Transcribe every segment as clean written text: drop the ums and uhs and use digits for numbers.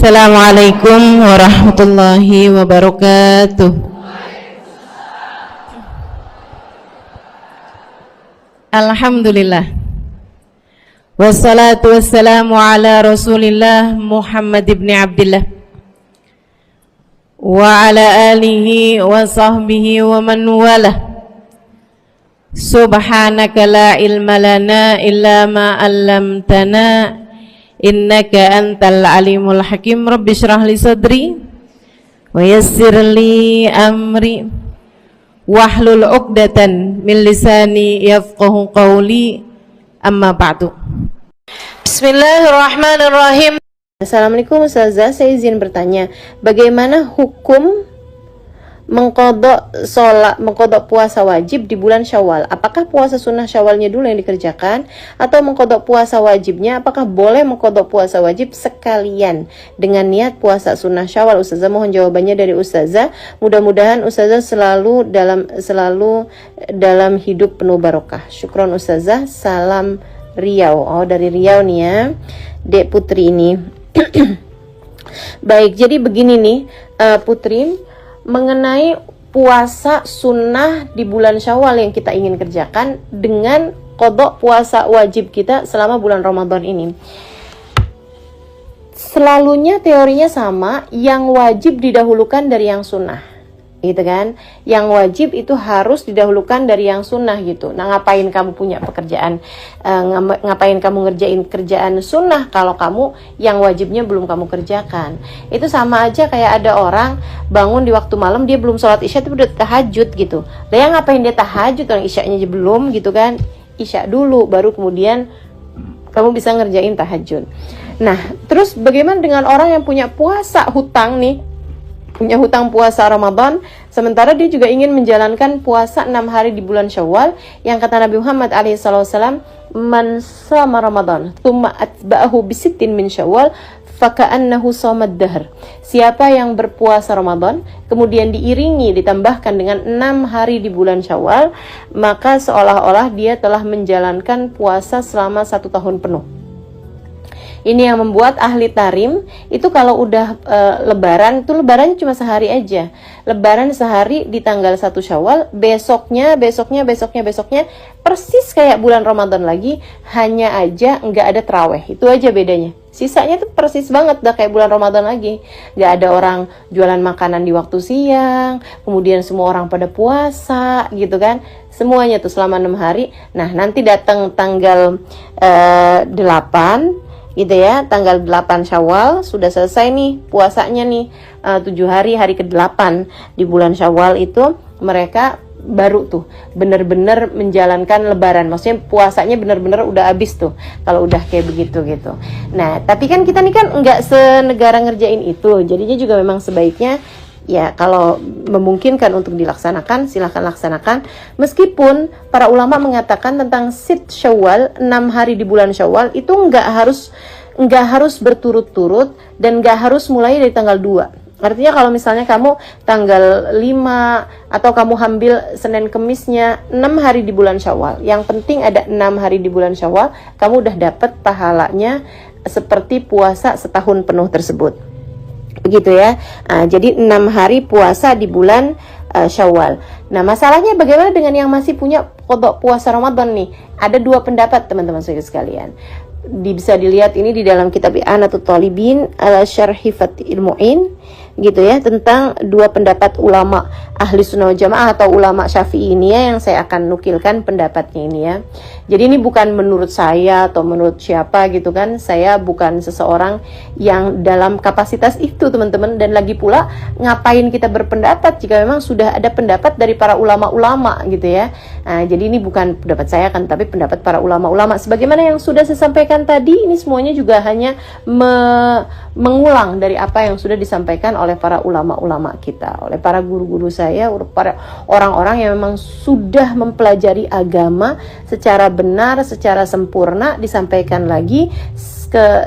Assalamualaikum warahmatullahi wabarakatuh. Alhamdulillah. Wassalatu wassalamu ala Rasulillah Muhammad ibn Abdillah wa ala alihi wa sahbihi wa man walah. Subhanaka la ilma lana illa ma 'allamtana innaka antal alimul hakim. Rabbi shrah li sadri wa yassir li amri wahlul 'uqdatan min lisani yafqahu qawli. Amma ba'du. Bismillahirrahmanirrahim. Assalamualaikum Ustazah, saya izin bertanya, bagaimana hukum mengqadha puasa wajib di bulan Syawal? Apakah puasa sunnah Syawalnya dulu yang dikerjakan atau mengqadha puasa wajibnya? Apakah boleh mengqadha puasa wajib sekalian dengan niat puasa sunnah Syawal? Ustazah mohon jawabannya dari Ustazah. Mudah-mudahan Ustazah selalu dalam hidup penuh barokah. Syukron Ustazah. Salam Riau. Oh, dari Riau nih ya, Dek Putri ini. Baik, jadi begini nih Putri, mengenai puasa sunnah di bulan Syawal yang kita ingin kerjakan dengan qadha puasa wajib kita selama bulan Ramadan ini. Selalunya teorinya sama, yang wajib didahulukan dari yang sunnah, gitu kan? Yang wajib itu harus didahulukan dari yang sunnah gitu. Nah, ngapain kamu punya pekerjaan, ngapain kamu ngerjain kerjaan sunnah kalau kamu yang wajibnya belum kamu kerjakan? Itu sama aja kayak ada orang bangun di waktu malam, dia belum sholat isya tapi udah tahajud gitu. Lah yang ngapain dia tahajud, orang isyanya aja belum gitu kan? Isya dulu baru kemudian kamu bisa ngerjain tahajud. Nah, terus bagaimana dengan orang yang punya puasa hutang nih? Punya hutang puasa Ramadan, sementara dia juga ingin menjalankan puasa 6 hari di bulan Syawal, yang kata Nabi Muhammad SAW, man sama Ramadan thumma atba'ahu bisittin min Syawal faka'annahu shomad dahr. Siapa yang berpuasa Ramadan kemudian diiringi ditambahkan dengan 6 hari di bulan Syawal, maka seolah-olah dia telah menjalankan puasa selama 1 tahun penuh. Ini yang membuat ahli tarim itu kalau udah lebaran, itu lebarannya cuma sehari aja. Lebaran sehari di tanggal 1 Syawal, besoknya persis kayak bulan Ramadan lagi, hanya aja nggak ada taraweh. Itu aja bedanya. Sisanya tuh persis banget dah kayak bulan Ramadan lagi. Nggak ada orang jualan makanan di waktu siang, kemudian semua orang pada puasa gitu kan. Semuanya tuh selama 6 hari. Nah, nanti datang tanggal 8 gitu ya, tanggal 8 Syawal sudah selesai nih puasanya nih, 7 hari, hari ke-8 di bulan Syawal itu mereka baru tuh bener-bener menjalankan lebaran. Maksudnya puasanya bener-bener udah habis tuh kalau udah kayak begitu gitu. Nah, tapi kan kita nih kan nggak senegara ngerjain itu, jadinya juga memang sebaiknya ya kalau memungkinkan untuk dilaksanakan, silahkan laksanakan. Meskipun para ulama mengatakan tentang sit Syawal, 6 hari di bulan Syawal itu nggak harus berturut-turut dan nggak harus mulai dari tanggal 2. Artinya kalau misalnya kamu tanggal 5 atau kamu ambil Senin Kemisnya 6 hari di bulan Syawal, yang penting ada 6 hari di bulan Syawal, kamu udah dapat pahalanya seperti puasa setahun penuh tersebut. Begitu ya. Jadi 6 hari puasa di bulan Syawal. Nah, masalahnya bagaimana dengan yang masih punya qadha puasa Ramadan nih? Ada 2 pendapat teman-teman sekalian. Bisa dilihat ini di dalam kitab I'anatul Talibin ala Syarhi Fathil Mu'in gitu ya, tentang 2 pendapat ulama ahli sunnah wal jamaah atau ulama Syafi'i ini ya, yang saya akan nukilkan pendapatnya ini ya. Jadi ini bukan menurut saya atau menurut siapa gitu kan, saya bukan seseorang yang dalam kapasitas itu teman-teman, dan lagi pula ngapain kita berpendapat jika memang sudah ada pendapat dari para ulama-ulama gitu ya. Nah, jadi ini bukan pendapat saya kan, tapi pendapat para ulama-ulama. Sebagaimana yang sudah saya sampaikan tadi, ini semuanya juga hanya mengulang dari apa yang sudah disampaikan oleh para ulama-ulama kita, oleh para guru-guru saya, para orang-orang yang memang sudah mempelajari agama secara benar, secara sempurna, disampaikan lagi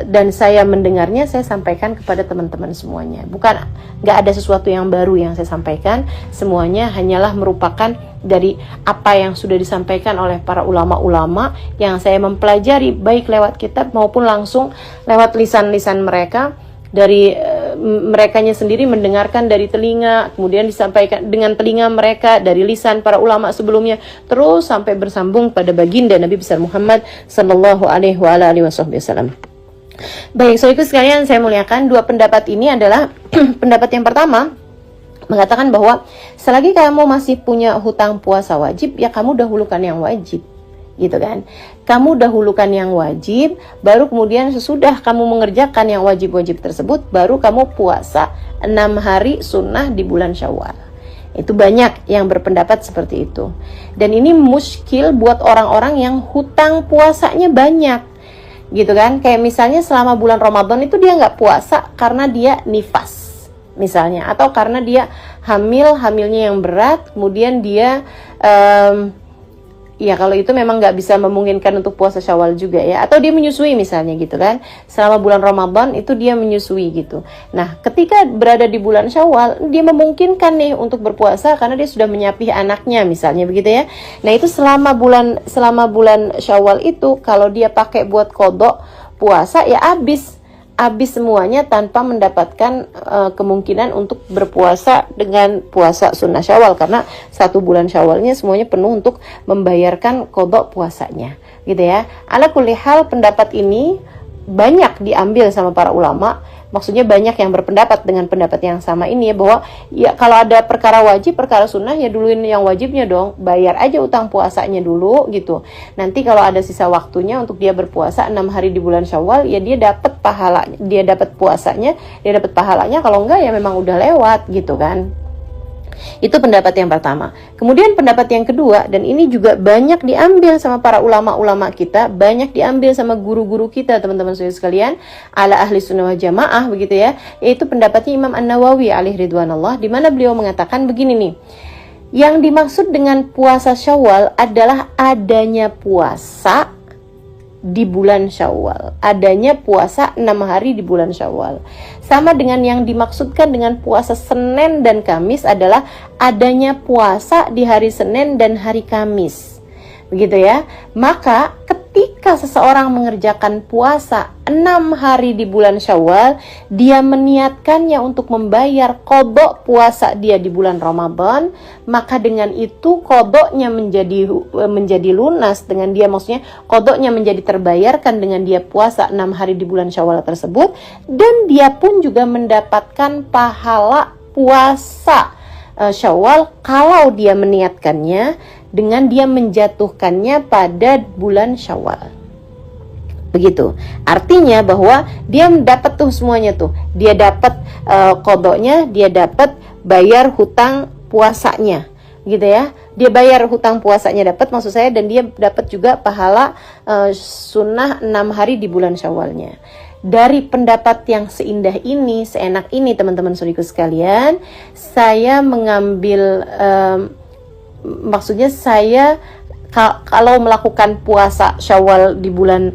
dan saya mendengarnya, saya sampaikan kepada teman-teman semuanya. Bukan, nggak ada sesuatu yang baru yang saya sampaikan, semuanya hanyalah merupakan dari apa yang sudah disampaikan oleh para ulama-ulama yang saya mempelajari baik lewat kitab maupun langsung lewat lisan-lisan mereka dari merekanya sendiri mendengarkan dari telinga, kemudian disampaikan dengan telinga mereka dari lisan para ulama sebelumnya, terus sampai bersambung pada baginda Nabi besar Muhammad sallallahu alaihi wasallam. Baik, saudaraku sekalian, saya muliakan, dua pendapat ini adalah pendapat yang pertama mengatakan bahwa selagi kamu masih punya hutang puasa wajib, ya kamu dahulukan yang wajib, gitu kan. Kamu dahulukan yang wajib, baru kemudian sesudah kamu mengerjakan yang wajib-wajib tersebut, baru kamu puasa 6 hari sunnah di bulan Syawal. Itu banyak yang berpendapat seperti itu. Dan ini muskil buat orang-orang yang hutang puasanya banyak, gitu kan. Kayak misalnya selama bulan Ramadan itu dia nggak puasa karena dia nifas misalnya, atau karena dia hamilnya yang berat, kemudian dia ya kalau itu memang nggak bisa memungkinkan untuk puasa Syawal juga ya, atau dia menyusui misalnya gitu kan, selama bulan Ramadan itu dia menyusui gitu. Nah, ketika berada di bulan Syawal, dia memungkinkan nih untuk berpuasa karena dia sudah menyapih anaknya misalnya begitu ya. Nah, itu selama bulan Syawal itu kalau dia pakai buat qadha puasa, ya habis semuanya tanpa mendapatkan kemungkinan untuk berpuasa dengan puasa sunnah Syawal, karena 1 bulan Syawalnya semuanya penuh untuk membayarkan qadha puasanya, gitu ya. Ala kulli hal, pendapat ini banyak diambil sama para ulama. Maksudnya banyak yang berpendapat dengan pendapat yang sama ini ya, bahwa ya kalau ada perkara wajib, perkara sunnah, ya duluin yang wajibnya dong, bayar aja utang puasanya dulu gitu. Nanti kalau ada sisa waktunya untuk dia berpuasa 6 hari di bulan Syawal, ya dia dapat pahalanya, dia dapat puasanya, dia dapat pahalanya. Kalau enggak ya memang udah lewat gitu kan. Itu pendapat yang pertama. Kemudian pendapat yang kedua, dan ini juga banyak diambil sama para ulama-ulama kita, banyak diambil sama guru-guru kita, teman-teman sekalian, ala ahli sunnah wal jamaah begitu ya, yaitu pendapatnya Imam An-Nawawi alaihi ridwanullah, di mana beliau mengatakan begini nih, yang dimaksud dengan puasa Syawal adalah adanya puasa di bulan Syawal, adanya puasa 6 hari di bulan Syawal. Sama dengan yang dimaksudkan dengan puasa Senin dan Kamis adalah adanya puasa di hari Senin dan hari Kamis, begitu ya. Maka ketika seseorang mengerjakan puasa 6 hari di bulan Syawal, dia meniatkannya untuk membayar qadha puasa dia di bulan Ramadan, maka dengan itu qadhanya menjadi lunas, dengan dia maksudnya qadhanya menjadi terbayarkan dengan dia puasa 6 hari di bulan Syawal tersebut, dan dia pun juga mendapatkan pahala puasa Syawal kalau dia meniatkannya dengan dia menjatuhkannya pada bulan Syawal. Begitu. Artinya bahwa dia mendapat tuh semuanya tuh. Dia dapat qadhanya, dia dapat bayar hutang puasanya. Gitu ya. Dia bayar hutang puasanya dapat, maksud saya, dan dia dapat juga pahala sunnah 6 hari di bulan Syawalnya. Dari pendapat yang seindah ini, seenak ini teman-teman saudariku sekalian, saya mengambil maksudnya saya kalau melakukan puasa Syawal di bulan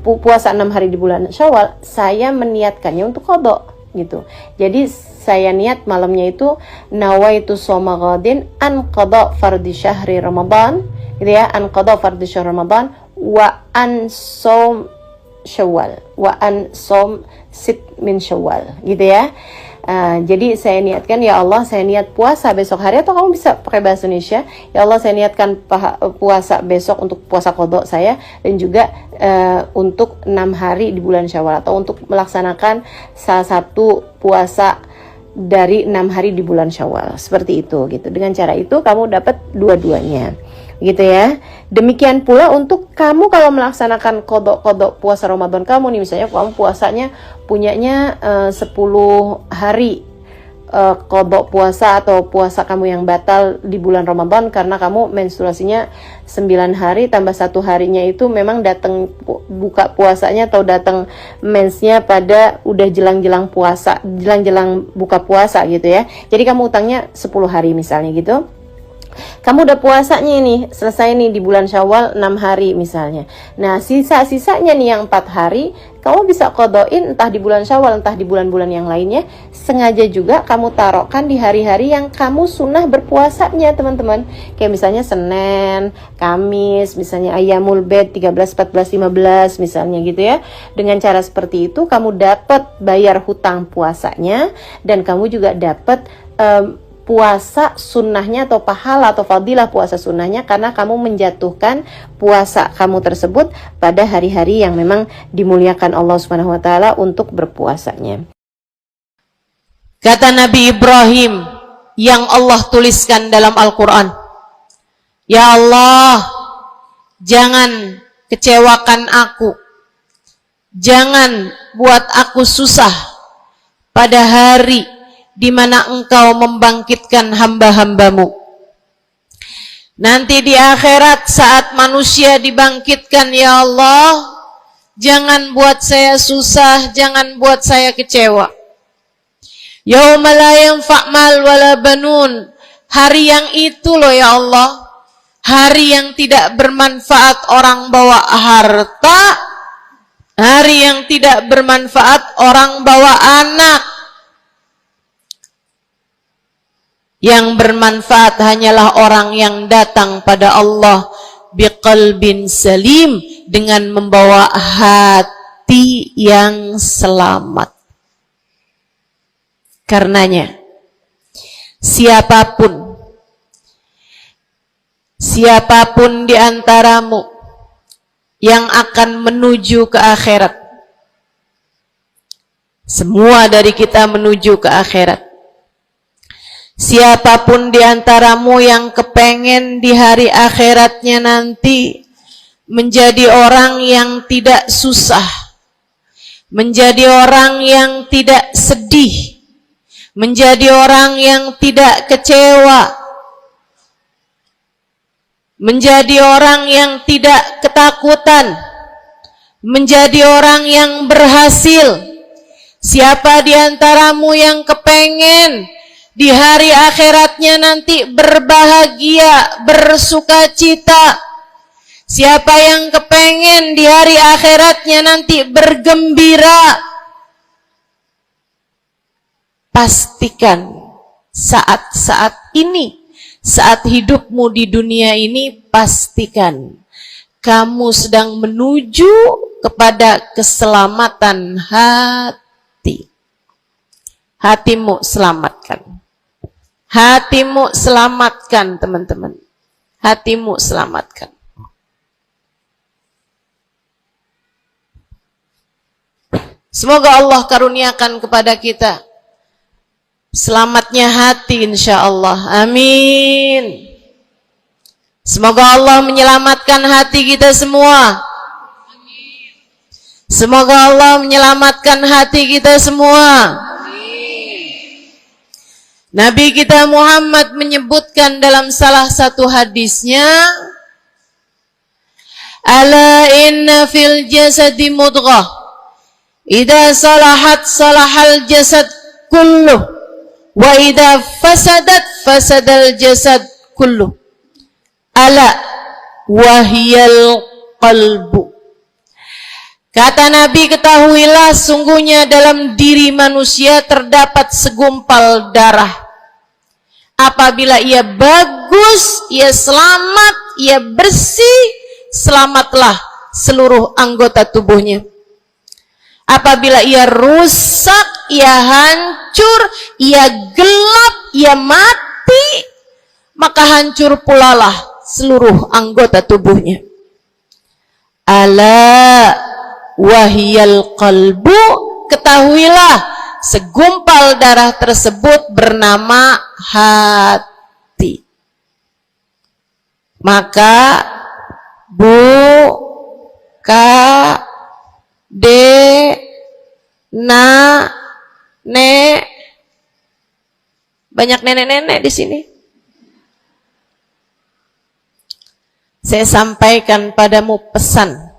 puasa 6 hari di bulan Syawal, saya meniatkannya untuk qadha gitu. Jadi saya niat malamnya itu nawaitu shoma ghadin an qadha fardhi syahri Ramadan, gitu ya, an qadha fardhi syahri Ramadan wa an shom Syawal wa an shom sit min Syawal, gitu ya. Jadi saya niatkan, ya Allah, saya niat puasa besok hari, atau kamu bisa pakai bahasa Indonesia, ya Allah, saya niatkan puasa besok untuk puasa qadha saya, dan juga untuk 6 hari di bulan Syawal, atau untuk melaksanakan salah satu puasa dari 6 hari di bulan Syawal, seperti itu gitu. Dengan cara itu kamu dapat dua-duanya, gitu ya. Demikian pula untuk kamu kalau melaksanakan qadha puasa Ramadan kamu nih, misalnya kamu puasanya punyanya 10 hari qadha puasa, atau puasa kamu yang batal di bulan Ramadan karena kamu menstruasinya 9 hari tambah 1 harinya itu memang datang buka puasanya atau datang mensnya pada udah jelang-jelang puasa, jelang-jelang buka puasa gitu ya. Jadi kamu utangnya 10 hari misalnya gitu. Kamu udah puasanya nih, selesai nih di bulan Syawal 6 hari misalnya. Nah, sisa-sisanya nih yang 4 hari, kamu bisa qadhain entah di bulan Syawal, entah di bulan-bulan yang lainnya. Sengaja juga kamu taruhkan di hari-hari yang kamu sunnah berpuasanya, teman-teman. Kayak misalnya Senin, Kamis, misalnya Ayyamul Bid 13, 14, 15 misalnya gitu ya. Dengan cara seperti itu kamu dapat bayar hutang puasanya, dan kamu juga dapat puasa sunnahnya atau pahala atau fadilah puasa sunnahnya, karena kamu menjatuhkan puasa kamu tersebut pada hari-hari yang memang dimuliakan Allah Subhanahu wa taala untuk berpuasanya. Kata Nabi Ibrahim yang Allah tuliskan dalam Al-Quran, "Ya Allah, jangan kecewakan aku, jangan buat aku susah pada hari di mana Engkau membangkitkan hamba-hambamu. Nanti di akhirat saat manusia dibangkitkan, ya Allah, jangan buat saya susah, jangan buat saya kecewa. Yauma la yanfa' mal wala banun." Hari yang itu loh ya Allah, hari yang tidak bermanfaat orang bawa harta, hari yang tidak bermanfaat orang bawa anak. Yang bermanfaat hanyalah orang yang datang pada Allah biqalbin salim, dengan membawa hati yang selamat. Karenanya siapapun di antaramu yang akan menuju ke akhirat, semua dari kita menuju ke akhirat. Siapapun di antaramu yang kepengen di hari akhiratnya nanti menjadi orang yang tidak susah, menjadi orang yang tidak sedih, menjadi orang yang tidak kecewa, menjadi orang yang tidak ketakutan, menjadi orang yang berhasil. Siapa di antaramu yang kepengen di hari akhiratnya nanti berbahagia, bersukacita? Siapa yang kepengen di hari akhiratnya nanti bergembira? Pastikan saat-saat ini, saat hidupmu di dunia ini, pastikan kamu sedang menuju kepada keselamatan hati. Hatimu selamatkan. Hatimu selamatkan, teman-teman. Hatimu selamatkan. Semoga Allah karuniakan kepada kita selamatnya hati, insya Allah. Amin. Semoga Allah menyelamatkan hati kita semua. Semoga Allah menyelamatkan hati kita semua. Nabi kita Muhammad menyebutkan dalam salah satu hadisnya, "Ala inna fil jasadi mudghah, idza salahat salahal jasad kulluh, wa idza fasadat fasadal jasad kulluh. Ala wahiyal qalbu." Kata Nabi, ketahuilah sungguhnya dalam diri manusia terdapat segumpal darah. Apabila ia bagus, ia selamat, ia bersih, selamatlah seluruh anggota tubuhnya. Apabila ia rusak, ia hancur, ia gelap, ia mati, maka hancur pulalah seluruh anggota tubuhnya. Ala wahiyal qalbu, ketahuilah segumpal darah tersebut bernama hati. Maka buka nek, banyak nenek-nenek di sini. Saya sampaikan padamu pesan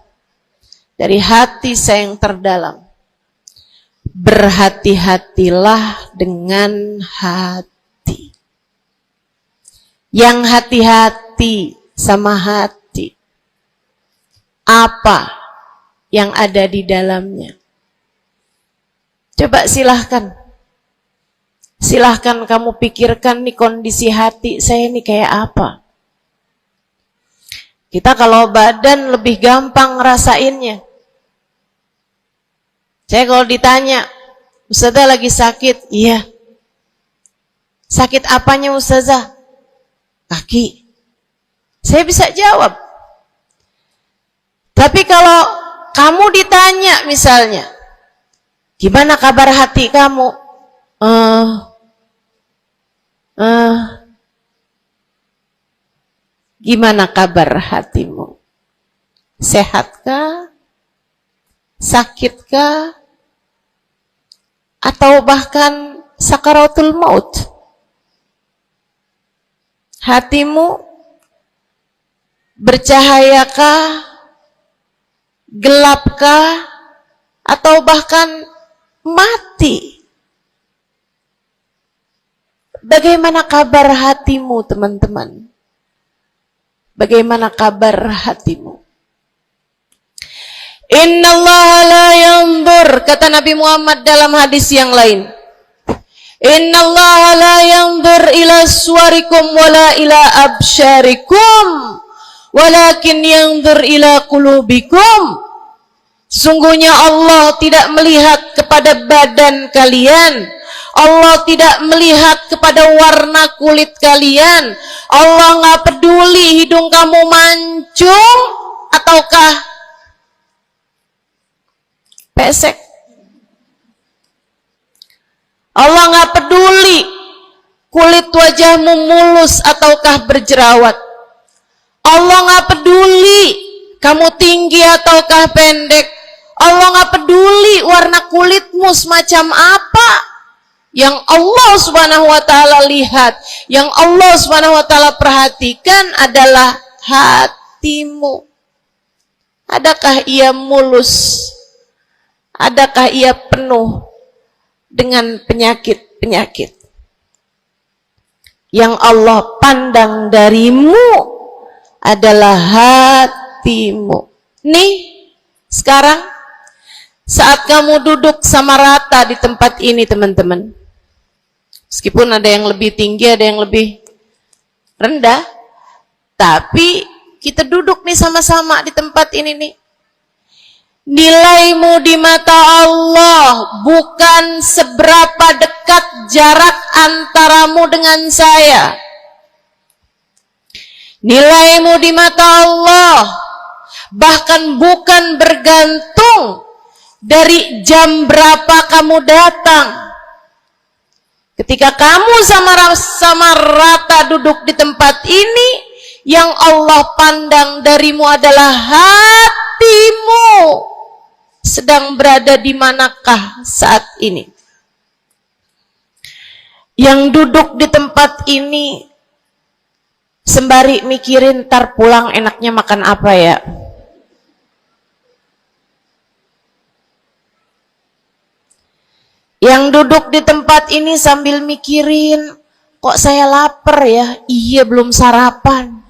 dari hati saya yang terdalam. Berhati-hatilah dengan hati. yang hati-hati sama hati. Apa yang ada di dalamnya? Coba silahkan. Silahkan kamu pikirkan nih kondisi hati saya nih kayak apa. Kita kalau badan lebih gampang ngerasainnya. Saya kalau ditanya, Ustazah lagi sakit? Iya. Sakit apanya Ustazah? Kaki. Saya bisa jawab. Tapi kalau kamu ditanya misalnya, gimana kabar hati kamu? Gimana kabar hatimu? Sehatkah? Sakitkah? Atau bahkan sakaratul maut? Hatimu bercahayakah? Gelapkah? Atau bahkan mati? Bagaimana kabar hatimu, teman-teman? Bagaimana kabar hatimu? Innallaha la yanzur, kata Nabi Muhammad dalam hadis yang lain. Innallaha la yanzur ila suwarikum wala ila absyarikum, walakin yanzur ila qulubikum. Sungguhnya Allah tidak melihat kepada badan kalian. Allah tidak melihat kepada warna kulit kalian. Allah nggak peduli hidung kamu mancung ataukah pesek. Allah nggak peduli kulit wajahmu mulus ataukah berjerawat. Allah nggak peduli kamu tinggi ataukah pendek. Allah nggak peduli warna kulitmu semacam apa. Yang Allah Subhanahu wa taala lihat, yang Allah Subhanahu wa taala perhatikan adalah hatimu. Adakah ia mulus? Adakah ia penuh dengan penyakit-penyakit? Yang Allah pandang darimu adalah hatimu. Nih, sekarang saat kamu duduk sama rata di tempat ini, teman-teman. Meskipun ada yang lebih tinggi, ada yang lebih rendah, tapi kita duduk nih sama-sama di tempat ini nih. Nilaimu di mata Allah bukan seberapa dekat jarak antaramu dengan saya. Nilaimu di mata Allah bahkan bukan bergantung dari jam berapa kamu datang. Ketika kamu sama rata duduk di tempat ini, yang Allah pandang darimu adalah hatimu. Sedang berada di manakah saat ini? Yang duduk di tempat ini sembari mikirin ntar pulang enaknya makan apa ya? Yang duduk di tempat ini sambil mikirin, kok saya lapar ya? Iya, belum sarapan.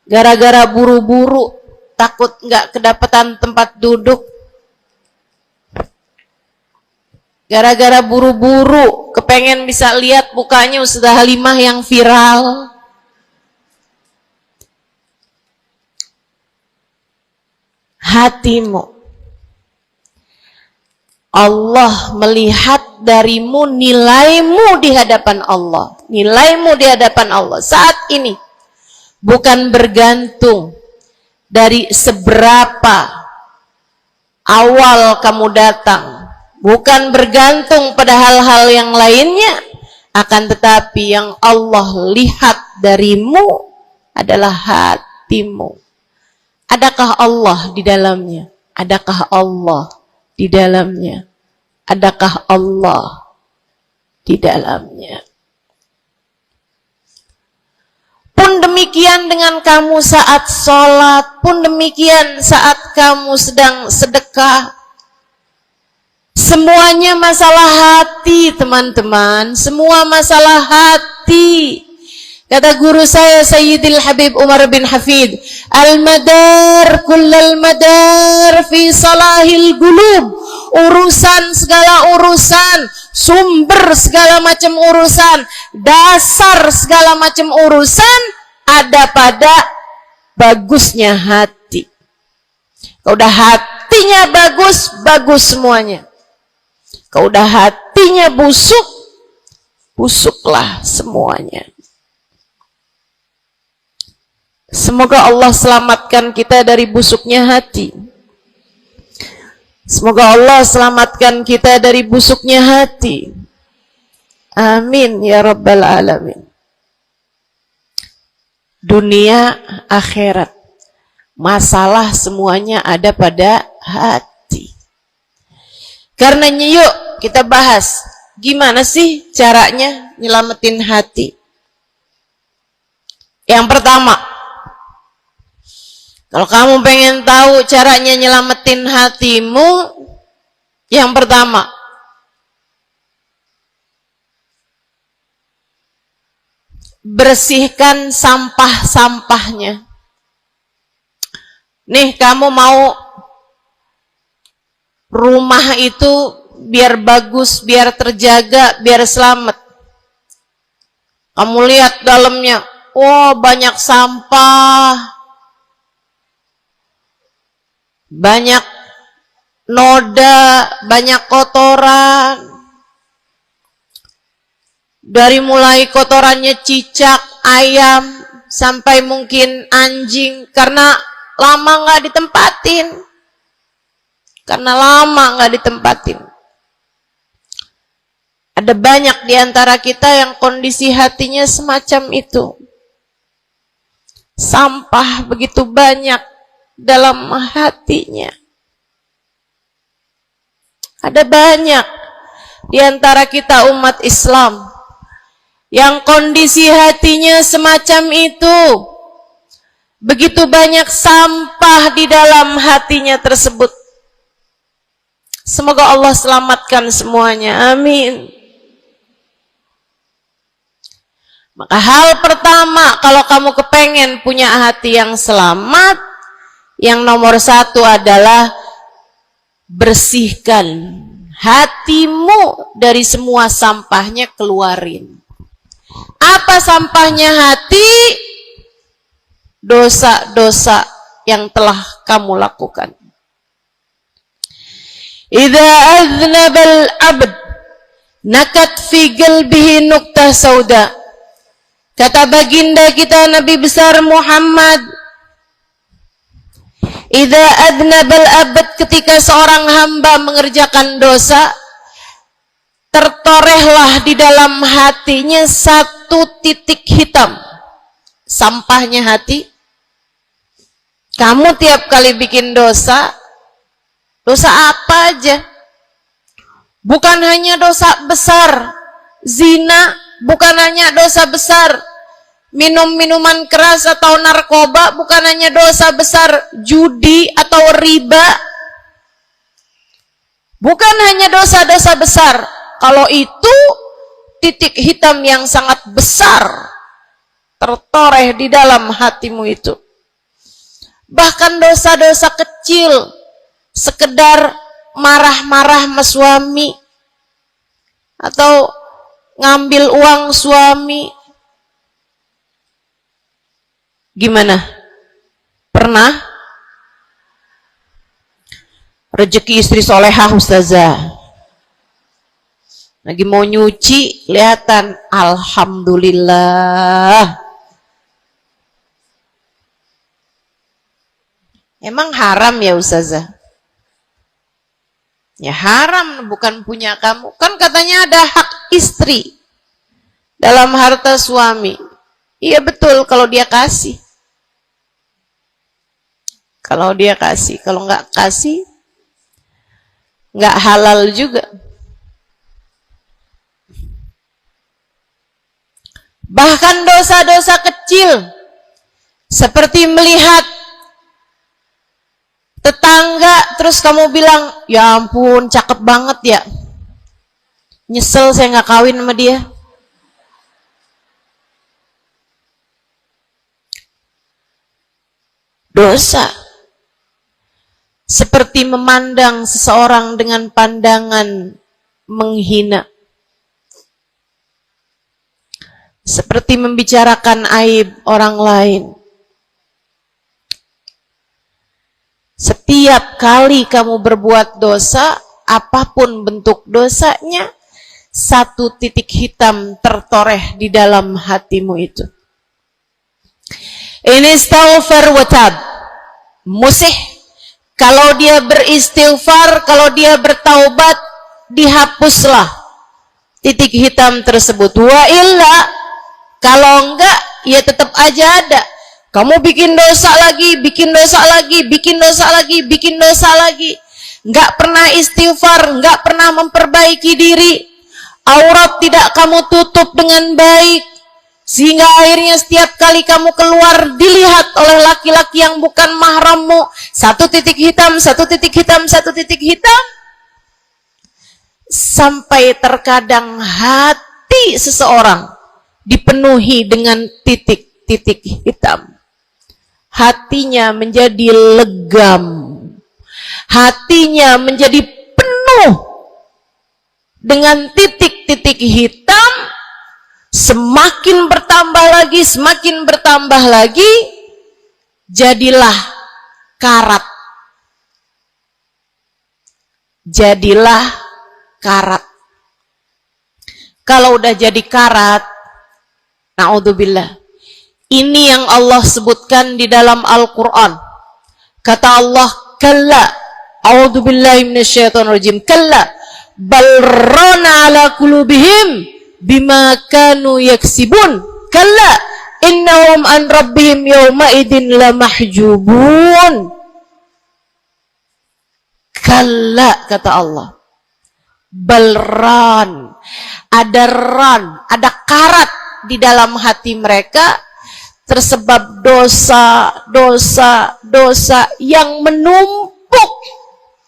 Gara-gara buru-buru, takut nggak kedapatan tempat duduk. Gara-gara buru-buru, kepengen bisa lihat mukanya Ustazah Halimah yang viral. Hatimu. Allah melihat darimu, nilaimu di hadapan Allah. Nilaimu di hadapan Allah saat ini bukan bergantung dari seberapa awal kamu datang, bukan bergantung pada hal-hal yang lainnya, akan tetapi yang Allah lihat darimu adalah hatimu. Adakah Allah di dalamnya? Adakah Allah di dalamnya? Adakah Allah di dalamnya? Pun demikian dengan kamu saat sholat, pun demikian saat kamu sedang sedekah. Semuanya masalah hati, teman-teman. Semua masalah hati. hati. Kata guru saya Sayyidil Habib Umar bin Hafid, al-madar kullal madar fi salahil gulub. Urusan segala urusan, sumber segala macam urusan, dasar segala macam urusan ada pada bagusnya hati. Kalau udah hatinya bagus, bagus semuanya. Kalau udah hatinya busuk, busuklah semuanya. Semoga Allah selamatkan kita dari busuknya hati. Semoga Allah selamatkan kita dari busuknya hati. Amin ya rabbal alamin. Dunia, akhirat, masalah semuanya ada pada hati. Karenanya yuk kita bahas gimana sih caranya nyelamatin hati. Yang pertama, kalau kamu pengen tahu caranya nyelamatin hatimu, yang pertama, bersihkan sampah-sampahnya. Nih, kamu mau rumah itu biar bagus, biar terjaga, biar selamat. Kamu lihat dalamnya, wow, banyak sampah, banyak noda, banyak kotoran. Dari mulai kotorannya cicak, ayam, sampai mungkin anjing, karena lama nggak ditempatin. Karena lama nggak ditempatin. Ada banyak di antara kita yang kondisi hatinya semacam itu. Sampah begitu banyak dalam hatinya. Ada banyak di antara kita umat Islam yang kondisi hatinya semacam itu. Begitu banyak sampah di dalam hatinya tersebut. Semoga Allah selamatkan semuanya. Amin. Maka hal pertama, kalau kamu kepengen punya hati yang selamat, yang nomor satu adalah bersihkan hatimu dari semua sampahnya, keluarin. Apa sampahnya hati? Dosa-dosa yang telah kamu lakukan. Idza aznabal abd nakat fi qalbihi nuqtah sauda. Kata baginda kita Nabi besar Muhammad, idza aznabal abd, ketika seorang hamba mengerjakan dosa, tertorehlah di dalam hatinya satu titik hitam. Sampahnya hati. Kamu tiap kali bikin dosa, dosa apa aja? Bukan hanya dosa besar, zina, bukan hanya dosa besar, minum minuman keras atau narkoba, bukan hanya dosa besar, judi atau riba, bukan hanya dosa-dosa besar. Kalau itu titik hitam yang sangat besar tertoreh di dalam hatimu itu. Bahkan dosa-dosa kecil, sekedar marah-marah sama suami, atau ngambil uang suami. Gimana? Pernah? Rezeki istri solehah ustazah. Lagi mau nyuci, kelihatan, alhamdulillah. Emang haram ya ustazah? Ya haram, bukan punya kamu. Kan katanya ada hak istri dalam harta suami. Iya betul, kalau dia kasih. Kalau dia kasih, kalau nggak kasih, nggak halal juga. Bahkan dosa-dosa kecil, seperti melihat tetangga, terus kamu bilang, ya ampun, cakep banget ya. Nyesel saya nggak kawin sama dia. dosa. Seperti memandang seseorang dengan pandangan menghina. Seperti membicarakan aib orang lain. Setiap kali kamu berbuat dosa, apapun bentuk dosanya, satu titik hitam tertoreh di dalam hatimu itu. Ini istighfar wa tab. Musih. Kalau dia beristighfar, kalau dia bertaubat, dihapuslah titik hitam tersebut. Wa illa, kalau enggak, ya tetap aja ada. Kamu bikin dosa lagi, bikin dosa lagi, bikin dosa lagi, bikin dosa lagi. Enggak pernah istighfar, enggak pernah memperbaiki diri. Aurat tidak kamu tutup dengan baik. Sehingga akhirnya setiap kali kamu keluar dilihat oleh laki-laki yang bukan mahrammu. Satu titik hitam, satu titik hitam, satu titik hitam. Sampai terkadang hati seseorang dipenuhi dengan titik-titik hitam. Hatinya menjadi legam. Hatinya menjadi penuh dengan titik-titik hitam. Semakin bertambah lagi, semakin bertambah lagi, jadilah karat. Jadilah karat. Kalau udah jadi karat, na'udzubillah. Ini yang Allah sebutkan di dalam Al-Quran. Kata Allah, kalla, a'udzubillahi minasyaitonirrajim, kalla, balrona ala kulubihim, bima kanu yaksibun, kalla innahum an rabbihim yawma idin lamahjubun. Kalla, kata Allah, balran, ada ran, ada karat di dalam hati mereka tersebab dosa, dosa, dosa yang menumpuk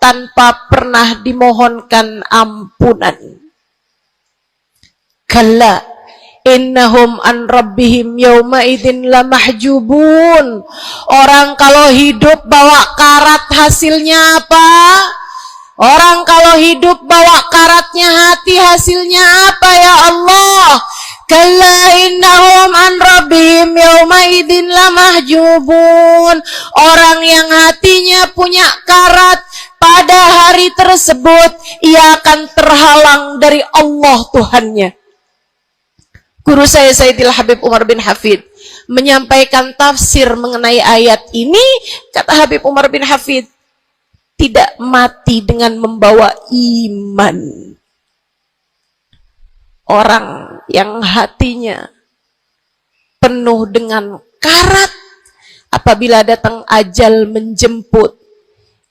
tanpa pernah dimohonkan ampunan. Kalla innahum an rabbihim yawma idzin lamahjubun. Orang kalau hidup bawa karat hasilnya apa? Orang kalau hidup bawa karatnya hati hasilnya apa ya Allah? Kalla innahum an rabbihim yawma idzin lamahjubun. Orang yang hatinya punya karat, pada hari tersebut ia akan terhalang dari Allah Tuhannya. Guru saya Sayyidil Habib Umar bin Hafid menyampaikan tafsir mengenai ayat ini. Kata Habib Umar bin Hafid, tidak mati dengan membawa iman. Orang yang hatinya penuh dengan karat, apabila datang ajal menjemput,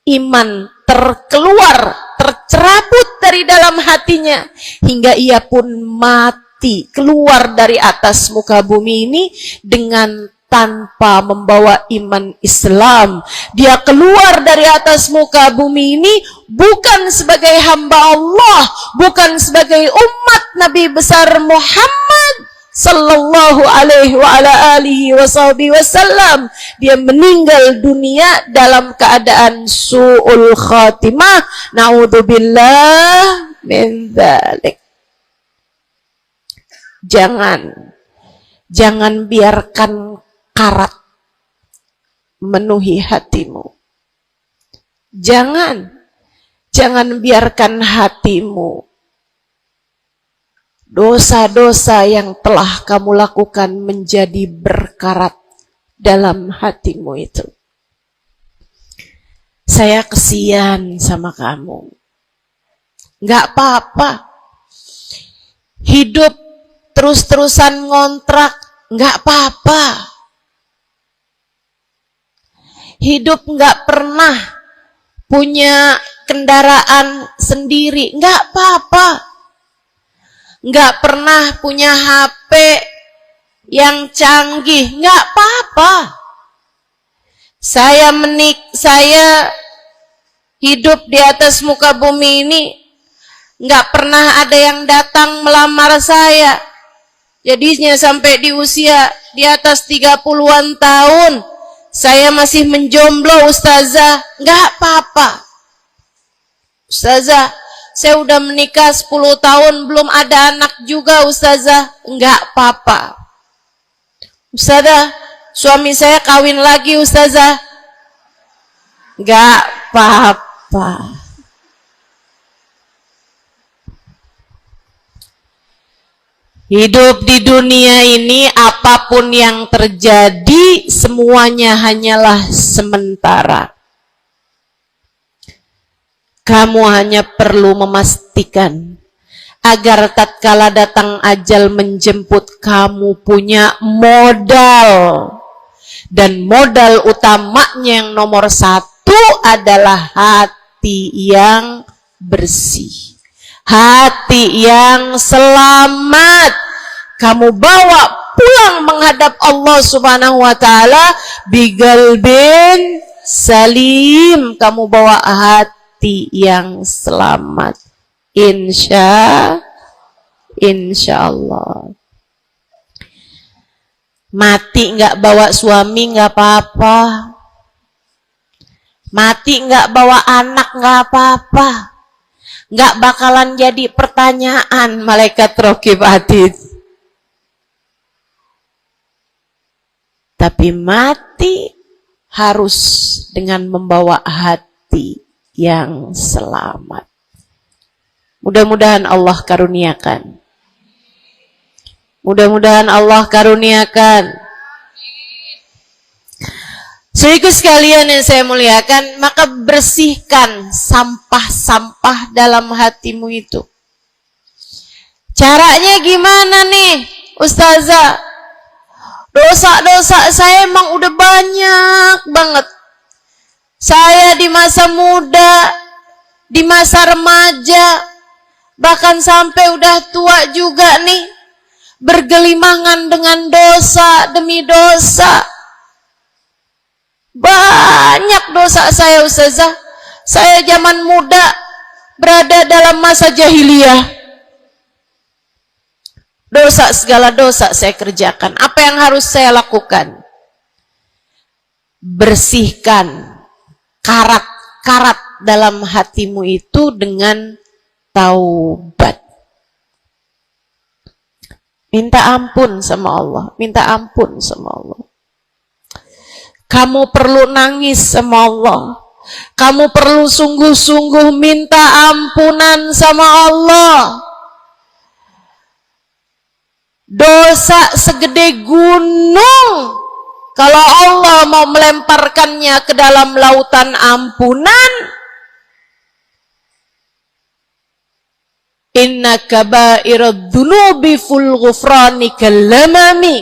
iman terkeluar, tercerabut dari dalam hatinya, hingga ia pun mati, keluar dari atas muka bumi ini dengan tanpa membawa iman Islam. Dia keluar dari atas muka bumi ini bukan sebagai hamba Allah, bukan sebagai umat Nabi besar Muhammad sallallahu alaihi wa ala alihi wasallam. Dia meninggal dunia dalam keadaan su'ul khatimah. Na'udzubillah min dzalik. Jangan biarkan karat memenuhi hatimu. Jangan biarkan hatimu dosa-dosa yang telah kamu lakukan menjadi berkarat dalam hatimu itu. Saya kesian sama kamu. Nggak apa-apa. Hidup terus-terusan ngontrak, nggak apa-apa. Hidup nggak pernah punya kendaraan sendiri, nggak apa-apa. Nggak pernah punya HP yang canggih, nggak apa-apa. Saya hidup di atas muka bumi ini, nggak pernah ada yang datang melamar saya. Jadinya sampai di usia di atas 30-an tahun, saya masih menjomblo ustazah. Nggak apa-apa. Ustazah, saya udah menikah 10 tahun belum ada anak juga ustazah. Nggak apa-apa. Ustazah, suami saya kawin lagi ustazah. Nggak apa-apa. Hidup di dunia ini apapun yang terjadi semuanya hanyalah sementara. Kamu hanya perlu memastikan agar tatkala datang ajal menjemput kamu punya modal. Dan modal utamanya yang nomor 1 adalah hati yang bersih. Hati yang selamat. Kamu bawa pulang menghadap Allah Subhanahu wa ta'ala bigalbin salim. Kamu bawa hati yang selamat. Insya Allah. Mati nggak bawa suami nggak apa-apa. Mati nggak bawa anak nggak apa-apa. Nggak bakalan jadi pertanyaan malaikat raqib atid. Tapi mati harus dengan membawa hati yang selamat. Mudah-mudahan Allah karuniakan. Mudah-mudahan Allah karuniakan. Saudaraku sekalian yang saya muliakan, maka bersihkan sampah-sampah dalam hatimu itu. Caranya gimana nih, Ustazah? Dosa-dosa saya emang udah banyak banget. Saya di masa muda, di masa remaja, bahkan sampai udah tua juga nih, bergelimangan dengan dosa demi dosa. Banyak dosa saya ustazah. Saya zaman muda berada dalam masa jahiliyah. Dosa, segala dosa saya kerjakan. Apa yang harus saya lakukan? Bersihkan karat-karat dalam hatimu itu dengan taubat. Minta ampun sama Allah. Minta ampun sama Allah. Kamu perlu nangis sama Allah. Kamu perlu sungguh-sungguh minta ampunan sama Allah. Dosa segede gunung, kalau Allah mau melemparkannya ke dalam lautan ampunan, inna kaba'irad dunubi ful ghufrani kalamami.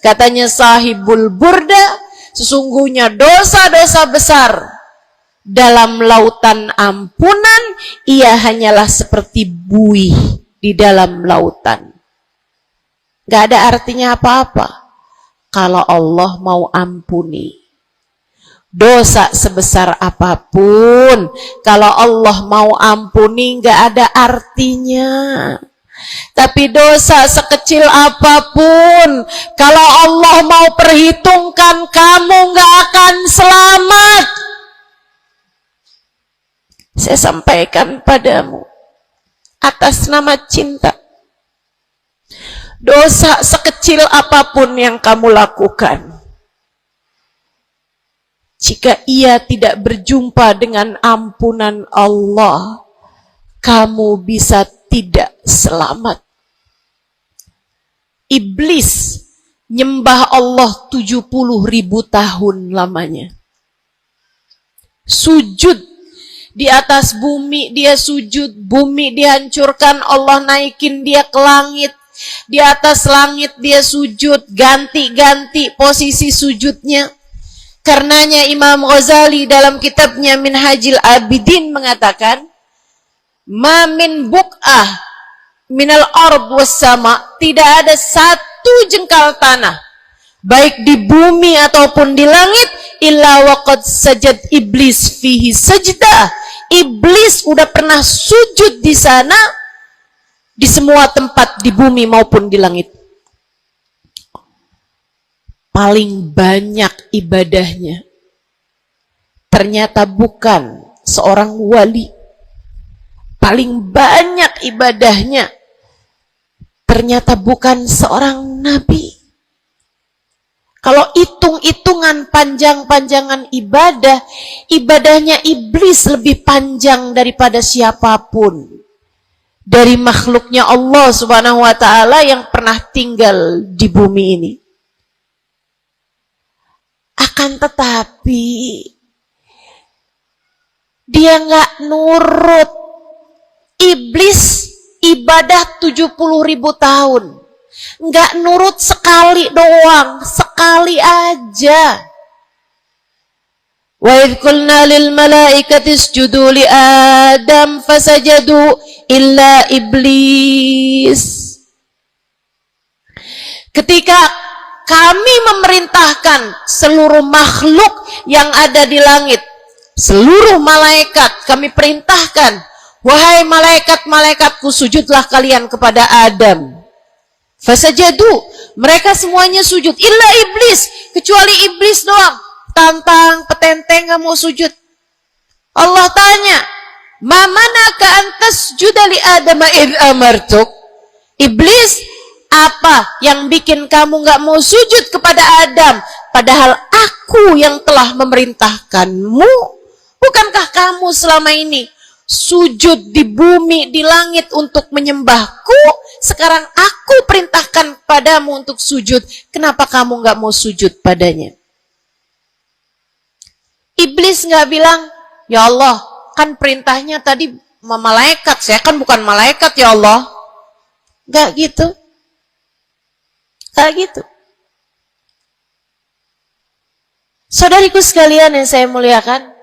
Katanya sahibul burda, sesungguhnya dosa-dosa besar dalam lautan ampunan, ia hanyalah seperti buih di dalam lautan. Gak ada artinya apa-apa kalau Allah mau ampuni. Dosa sebesar apapun, kalau Allah mau ampuni gak ada artinya. Tapi dosa sekecil apapun, kalau Allah mau perhitungkan, kamu gak akan selamat. Saya sampaikan padamu atas nama cinta. Dosa sekecil apapun yang kamu lakukan, jika ia tidak berjumpa dengan ampunan Allah, kamu bisa tidak selamat. Iblis nyembah Allah 70.000 tahun lamanya. Sujud di atas bumi, dia sujud, bumi dihancurkan, Allah naikin dia ke langit. Di atas langit dia sujud, ganti-ganti posisi sujudnya. Karenanya Imam Ghazali dalam kitabnya Minhajul Abidin mengatakan, ma min buk'ah minal ard was sama, tidak ada satu jengkal tanah, baik di bumi ataupun di langit, illa waqad sajad iblis fihi sajdah. Iblis udah pernah sujud di sana, di semua tempat di bumi maupun di langit. paling banyak ibadahnya ternyata bukan seorang wali. Paling banyak ibadahnya ternyata bukan seorang nabi. Kalau hitung-hitungan panjang-panjangan ibadah, ibadahnya iblis lebih panjang daripada siapapun dari makhluknya Allah Subhanahu wa taala yang pernah tinggal di bumi ini. Akan tetapi dia nggak nurut. Iblis ibadah 70.000 tahun. Nggak nurut sekali doang, sekali aja. Wa idh qulna lil malaikati isjudu li Adam fasajadu illa iblis. Ketika kami memerintahkan seluruh makhluk yang ada di langit, seluruh malaikat kami perintahkan, wahai malaikat-malaikatku, sujudlah kalian kepada Adam. Fasajadu, mereka semuanya sujud, illa iblis, kecuali iblis doang, tantang petenteng gak mau sujud. Allah tanya, ma manaka antas judali Adam id amartuk? Iblis, apa yang bikin kamu gak mau sujud kepada Adam, padahal aku yang telah memerintahkanmu? Bukankah kamu selama ini sujud di bumi, di langit untuk menyembahku? Sekarang aku perintahkan padamu untuk sujud. Kenapa kamu gak mau sujud padanya? Iblis gak bilang, ya Allah, kan perintahnya tadi malaikat, saya kan bukan malaikat ya Allah. Gak gitu. Gak gitu. Saudariku sekalian yang saya muliakan,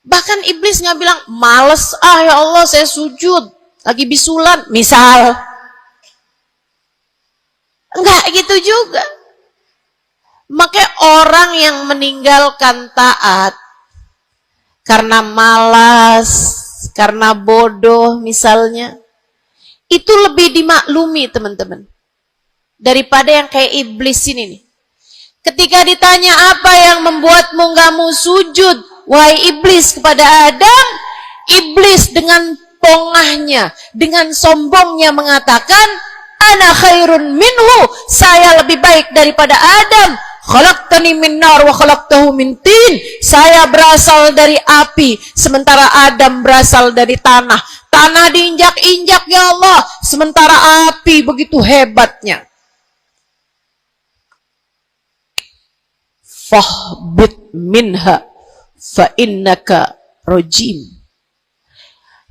bahkan iblis nggak bilang, males ya Allah saya sujud, lagi bisulan, misal. Enggak gitu juga. Makanya orang yang meninggalkan taat karena malas, karena bodoh misalnya, itu lebih dimaklumi teman-teman daripada yang kayak iblis ini nih. Ketika ditanya apa yang membuatmu nggak mau sujud, wahai iblis, kepada Adam, iblis dengan pongahnya, dengan sombongnya mengatakan, ana khairun minhu, saya lebih baik daripada Adam. Khalaqtani min nar wa khalaqtahu min tin, saya berasal dari api, sementara Adam berasal dari tanah. Tanah diinjak-injak ya Allah, sementara api begitu hebatnya. Fahbit minha fa innaka rajim.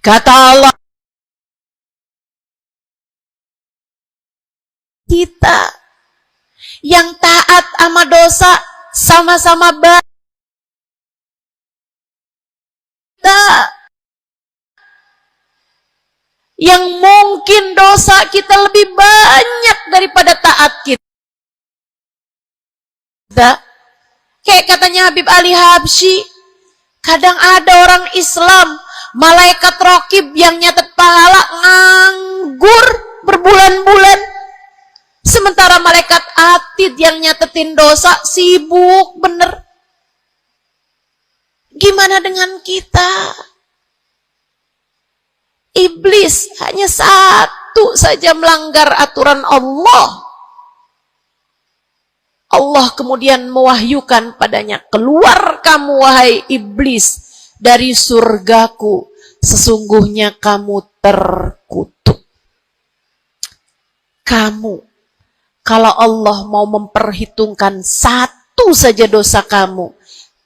Kata Allah, kita yang taat sama dosa sama-sama baik. Yang mungkin dosa kita lebih banyak daripada taat kita. Kayak katanya Habib Ali Habsyi, kadang ada orang Islam, malaikat raqib yang nyatet pahala nganggur berbulan-bulan. Sementara malaikat atid yang nyatetin dosa sibuk bener. Gimana dengan kita? Iblis hanya satu saja melanggar aturan Allah. Allah kemudian mewahyukan padanya, keluar kamu wahai iblis dari surgaku, sesungguhnya kamu terkutuk. Kamu, kalau Allah mau memperhitungkan satu saja dosa kamu,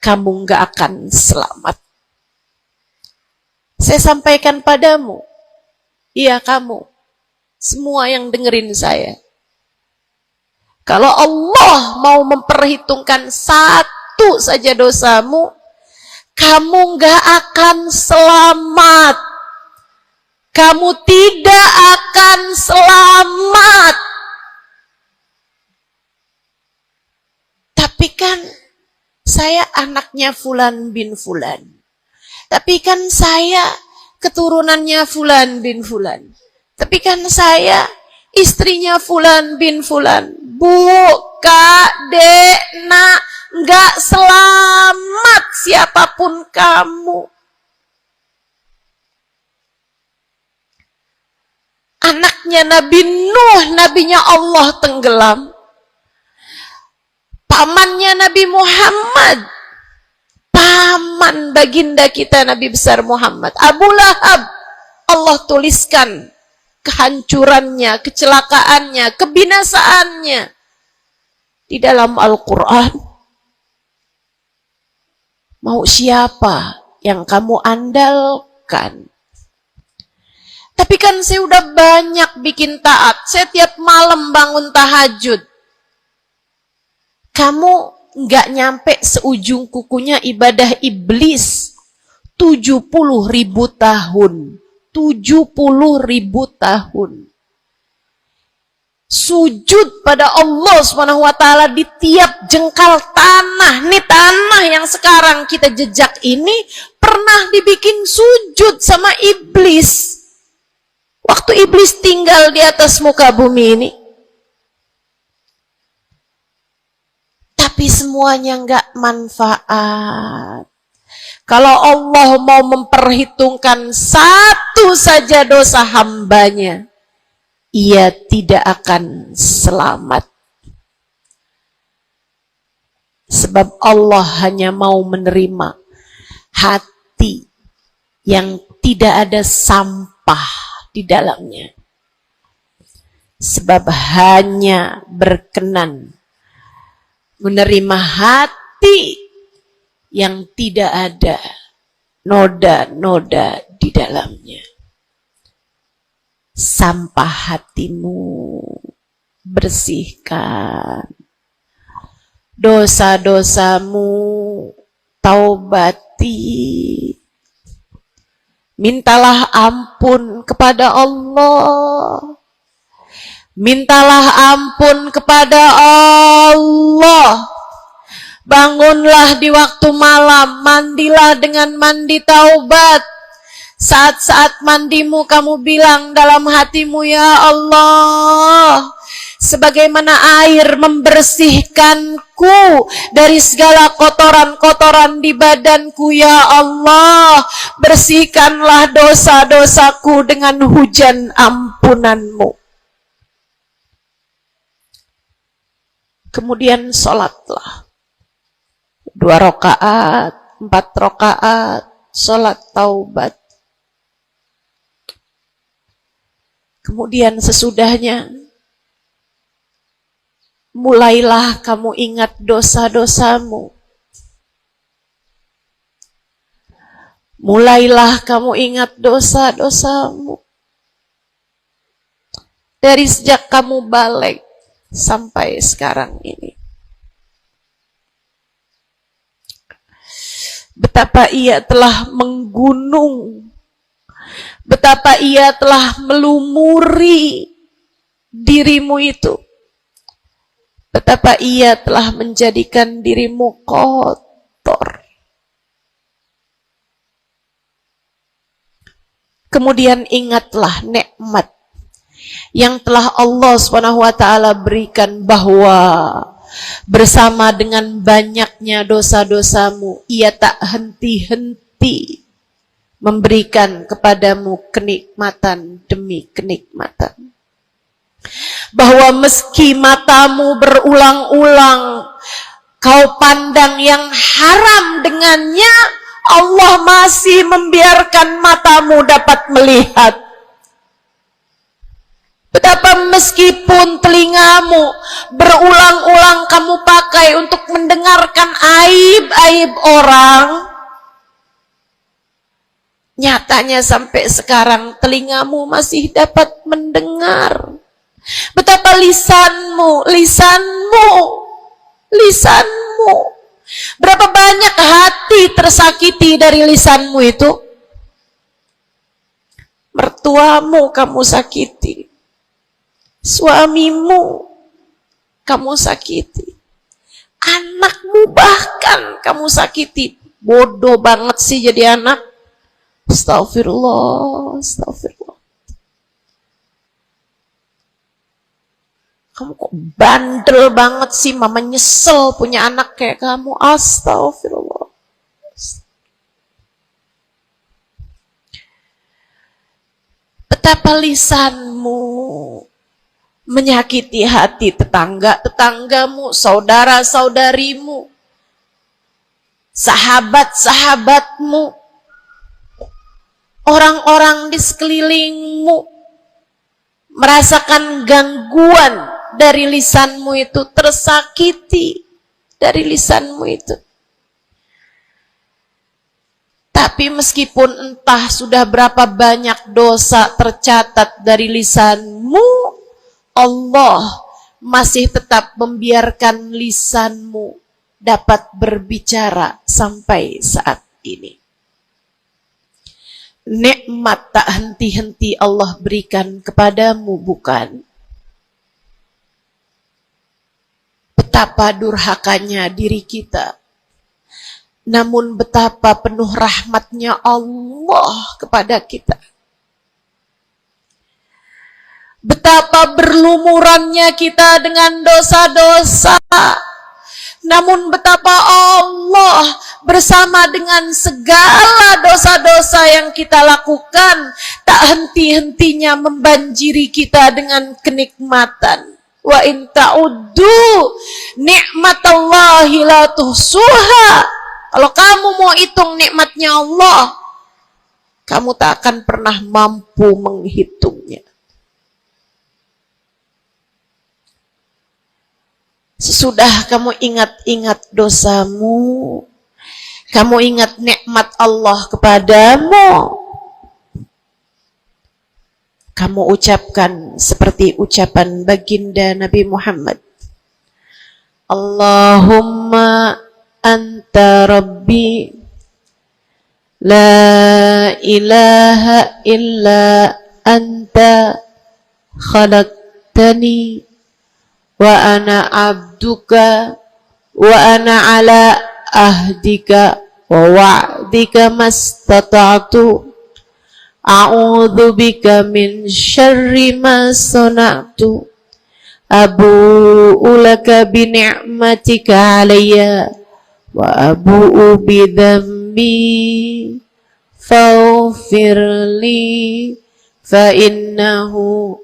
kamu nggak akan selamat. Saya sampaikan padamu, iya kamu, semua yang dengerin saya. Kalau Allah mau memperhitungkan satu saja dosamu, kamu nggak akan selamat. Kamu tidak akan selamat. Tapi kan saya anaknya Fulan bin Fulan. Tapi kan saya keturunannya Fulan bin Fulan. Tapi kan saya istrinya Fulan bin Fulan. Bu, Kak, Dek, Nak, nggak selamat siapapun kamu. Anaknya Nabi Nuh, nabinya Allah tenggelam. Pamannya Nabi Muhammad, paman baginda kita Nabi besar Muhammad, Abu Lahab, Allah tuliskan kehancurannya, kecelakaannya, kebinasaannya di dalam Al-Quran. Mau siapa yang kamu andalkan? Tapi kan saya udah banyak bikin taat. Saya tiap malam bangun tahajud. Kamu nggak nyampe seujung kukunya ibadah iblis. 70.000 tahun. 70.000 tahun. Sujud pada Allah SWT di tiap jengkal tanah. Nih tanah yang sekarang kita jejak ini pernah dibikin sujud sama iblis. Waktu iblis tinggal di atas muka bumi ini. Tapi semuanya nggak manfaat. Kalau Allah mau memperhitungkan satu saja dosa hambanya, ia tidak akan selamat. Sebab Allah hanya mau menerima hati yang tidak ada sampah di dalamnya. Sebab hanya berkenan menerima hati yang tidak ada noda-noda di dalamnya. Sampah hatimu bersihkan, dosa-dosamu taubati. Mintalah ampun kepada Allah. Mintalah ampun kepada Allah. Bangunlah di waktu malam, mandilah dengan mandi taubat. Saat-saat mandimu kamu bilang dalam hatimu, ya Allah, sebagaimana air membersihkanku dari segala kotoran-kotoran di badanku, ya Allah, bersihkanlah dosa-dosaku dengan hujan ampunanmu. Kemudian sholatlah 2 rakaat, 4 rakaat, sholat taubat. Kemudian sesudahnya, mulailah kamu ingat dosa-dosamu. Mulailah kamu ingat dosa-dosamu. Dari sejak kamu balik sampai sekarang ini. Betapa ia telah menggunung. Betapa ia telah melumuri dirimu itu. Betapa ia telah menjadikan dirimu kotor. Kemudian ingatlah nikmat yang telah Allah SWT berikan, bahwa bersama dengan banyaknya dosa-dosamu, ia tak henti-henti memberikan kepadamu kenikmatan demi kenikmatan. Bahwa meski matamu berulang-ulang kau pandang yang haram dengannya, Allah masih membiarkan matamu dapat melihat. Betapa meskipun telingamu berulang-ulang kamu pakai untuk mendengarkan aib-aib orang, nyatanya sampai sekarang telingamu masih dapat mendengar. Betapa lisanmu, berapa banyak hati tersakiti dari lisanmu itu. Mertuamu kamu sakiti, suamimu kamu sakiti, anakmu bahkan kamu sakiti. Bodoh banget sih jadi anak. Astagfirullah, astagfirullah. Kamu kok bandel banget sih, mama nyesel punya anak kayak kamu. Astagfirullah. Betapa lisanmu menyakiti hati tetanggamu, saudara-saudarimu, sahabat-sahabatmu, orang-orang di sekelilingmu, merasakan gangguan dari lisanmu itu, tersakiti dari lisanmu itu. Tapi meskipun entah sudah berapa banyak dosa tercatat dari lisanmu, Allah masih tetap membiarkan lisanmu dapat berbicara sampai saat ini. Nikmat tak henti-henti Allah berikan kepadamu, bukan? Betapa durhakanya diri kita. Namun betapa penuh rahmatnya Allah kepada kita. Betapa berlumurannya kita dengan dosa-dosa. Namun betapa Allah bersama dengan segala dosa-dosa yang kita lakukan, tak henti-hentinya membanjiri kita dengan kenikmatan. Wa in ta'uddu ni'matallahi la tuhsuha. Kalau kamu mau hitung nikmatnya Allah, kamu tak akan pernah mampu menghitungnya. Sesudah kamu ingat-ingat dosamu, kamu ingat nikmat Allah kepadamu, kamu ucapkan seperti ucapan baginda Nabi Muhammad. Allahumma anta rabbi la ilaha illa anta khalaqtani wa ana abduka wa ana ala ahdika wa wa'dika mastata'tu a'udzu bika min syarri ma sana'tu abu'u laka bi ni'matika 'alayya wa abu'u bi dhanbi faghfirli fa innahu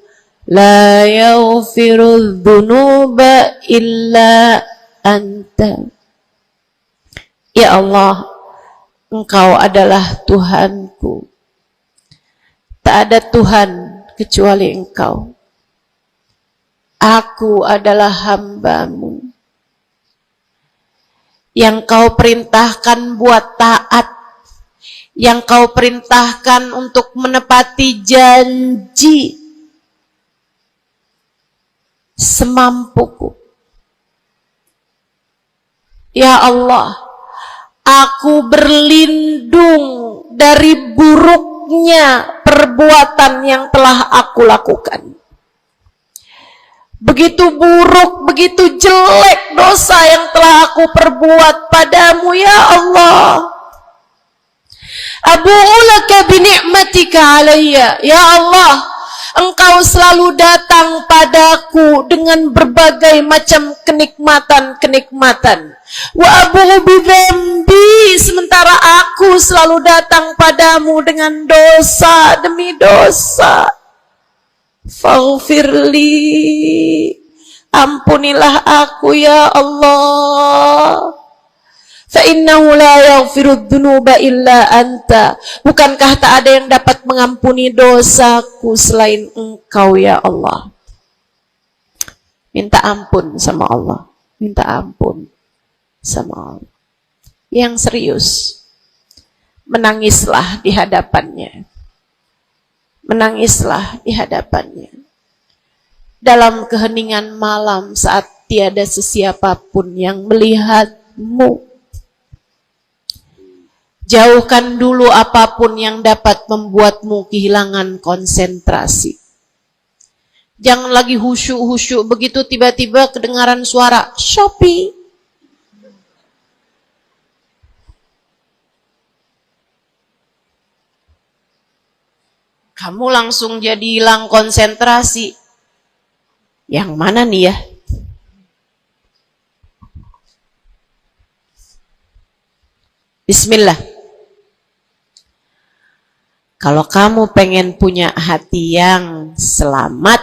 la yaghfiru dzunuba illa anta. Ya Allah, Engkau adalah Tuhanku. Tak ada Tuhan kecuali Engkau. Aku adalah hamba-Mu yang Kau perintahkan buat taat, yang Kau perintahkan untuk menepati janji semampuku. Ya Allah, aku berlindung dari buruknya perbuatan yang telah aku lakukan. Begitu buruk, begitu jelek dosa yang telah aku perbuat padamu, ya Allah. Abu'u laka bi ni'matika 'alayya. Ya Allah, Engkau selalu datang padaku dengan berbagai macam kenikmatan-kenikmatan. Wa abu'u bi dzambi, sementara aku selalu datang padamu dengan dosa demi dosa. Faghfirli, ampunilah aku ya Allah. Fa innahu la yaghfiru dzunuba illa anta. Bukankah tak ada yang dapat mengampuni dosaku selain Engkau ya Allah. Minta ampun sama Allah. Minta ampun sama Allah. Yang serius, menangislah di hadapannya. Menangislah di hadapannya. Dalam keheningan malam saat tiada sesiapapun yang melihatmu. Jauhkan dulu apapun yang dapat membuatmu kehilangan konsentrasi. Jangan lagi khusyuk-khusyuk begitu tiba-tiba kedengaran suara Shopee. Kamu langsung jadi hilang konsentrasi. Yang mana nih ya? Bismillah. Kalau kamu pengen punya hati yang selamat,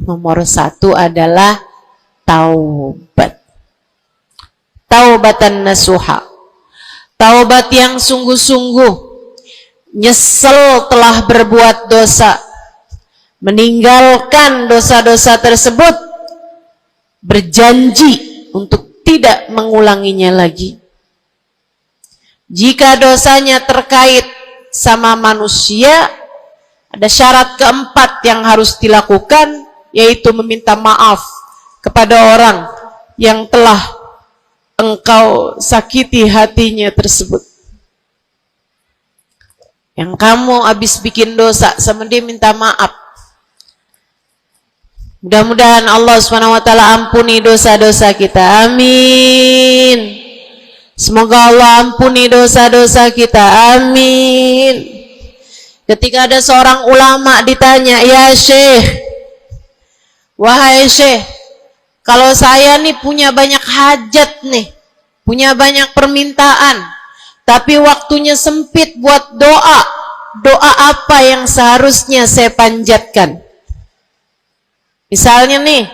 nomor 1 adalah taubat. Taubatan nasuha. Taubat yang sungguh-sungguh. Nyesel telah berbuat dosa. Meninggalkan dosa-dosa tersebut, berjanji untuk tidak mengulanginya lagi. Jika dosanya terkait sama manusia, ada syarat keempat yang harus dilakukan, yaitu meminta maaf kepada orang yang telah engkau sakiti hatinya tersebut. Yang kamu habis bikin dosa sama dia, minta maaf. Mudah-mudahan Allah SWT ampuni dosa-dosa kita. Amin. Semoga Allah ampuni dosa-dosa kita. Amin. Ketika ada seorang ulama ditanya, ya Syekh, wahai Syekh, kalau saya nih punya banyak hajat nih, punya banyak permintaan, tapi waktunya sempit buat doa, doa apa yang seharusnya saya panjatkan? Misalnya nih,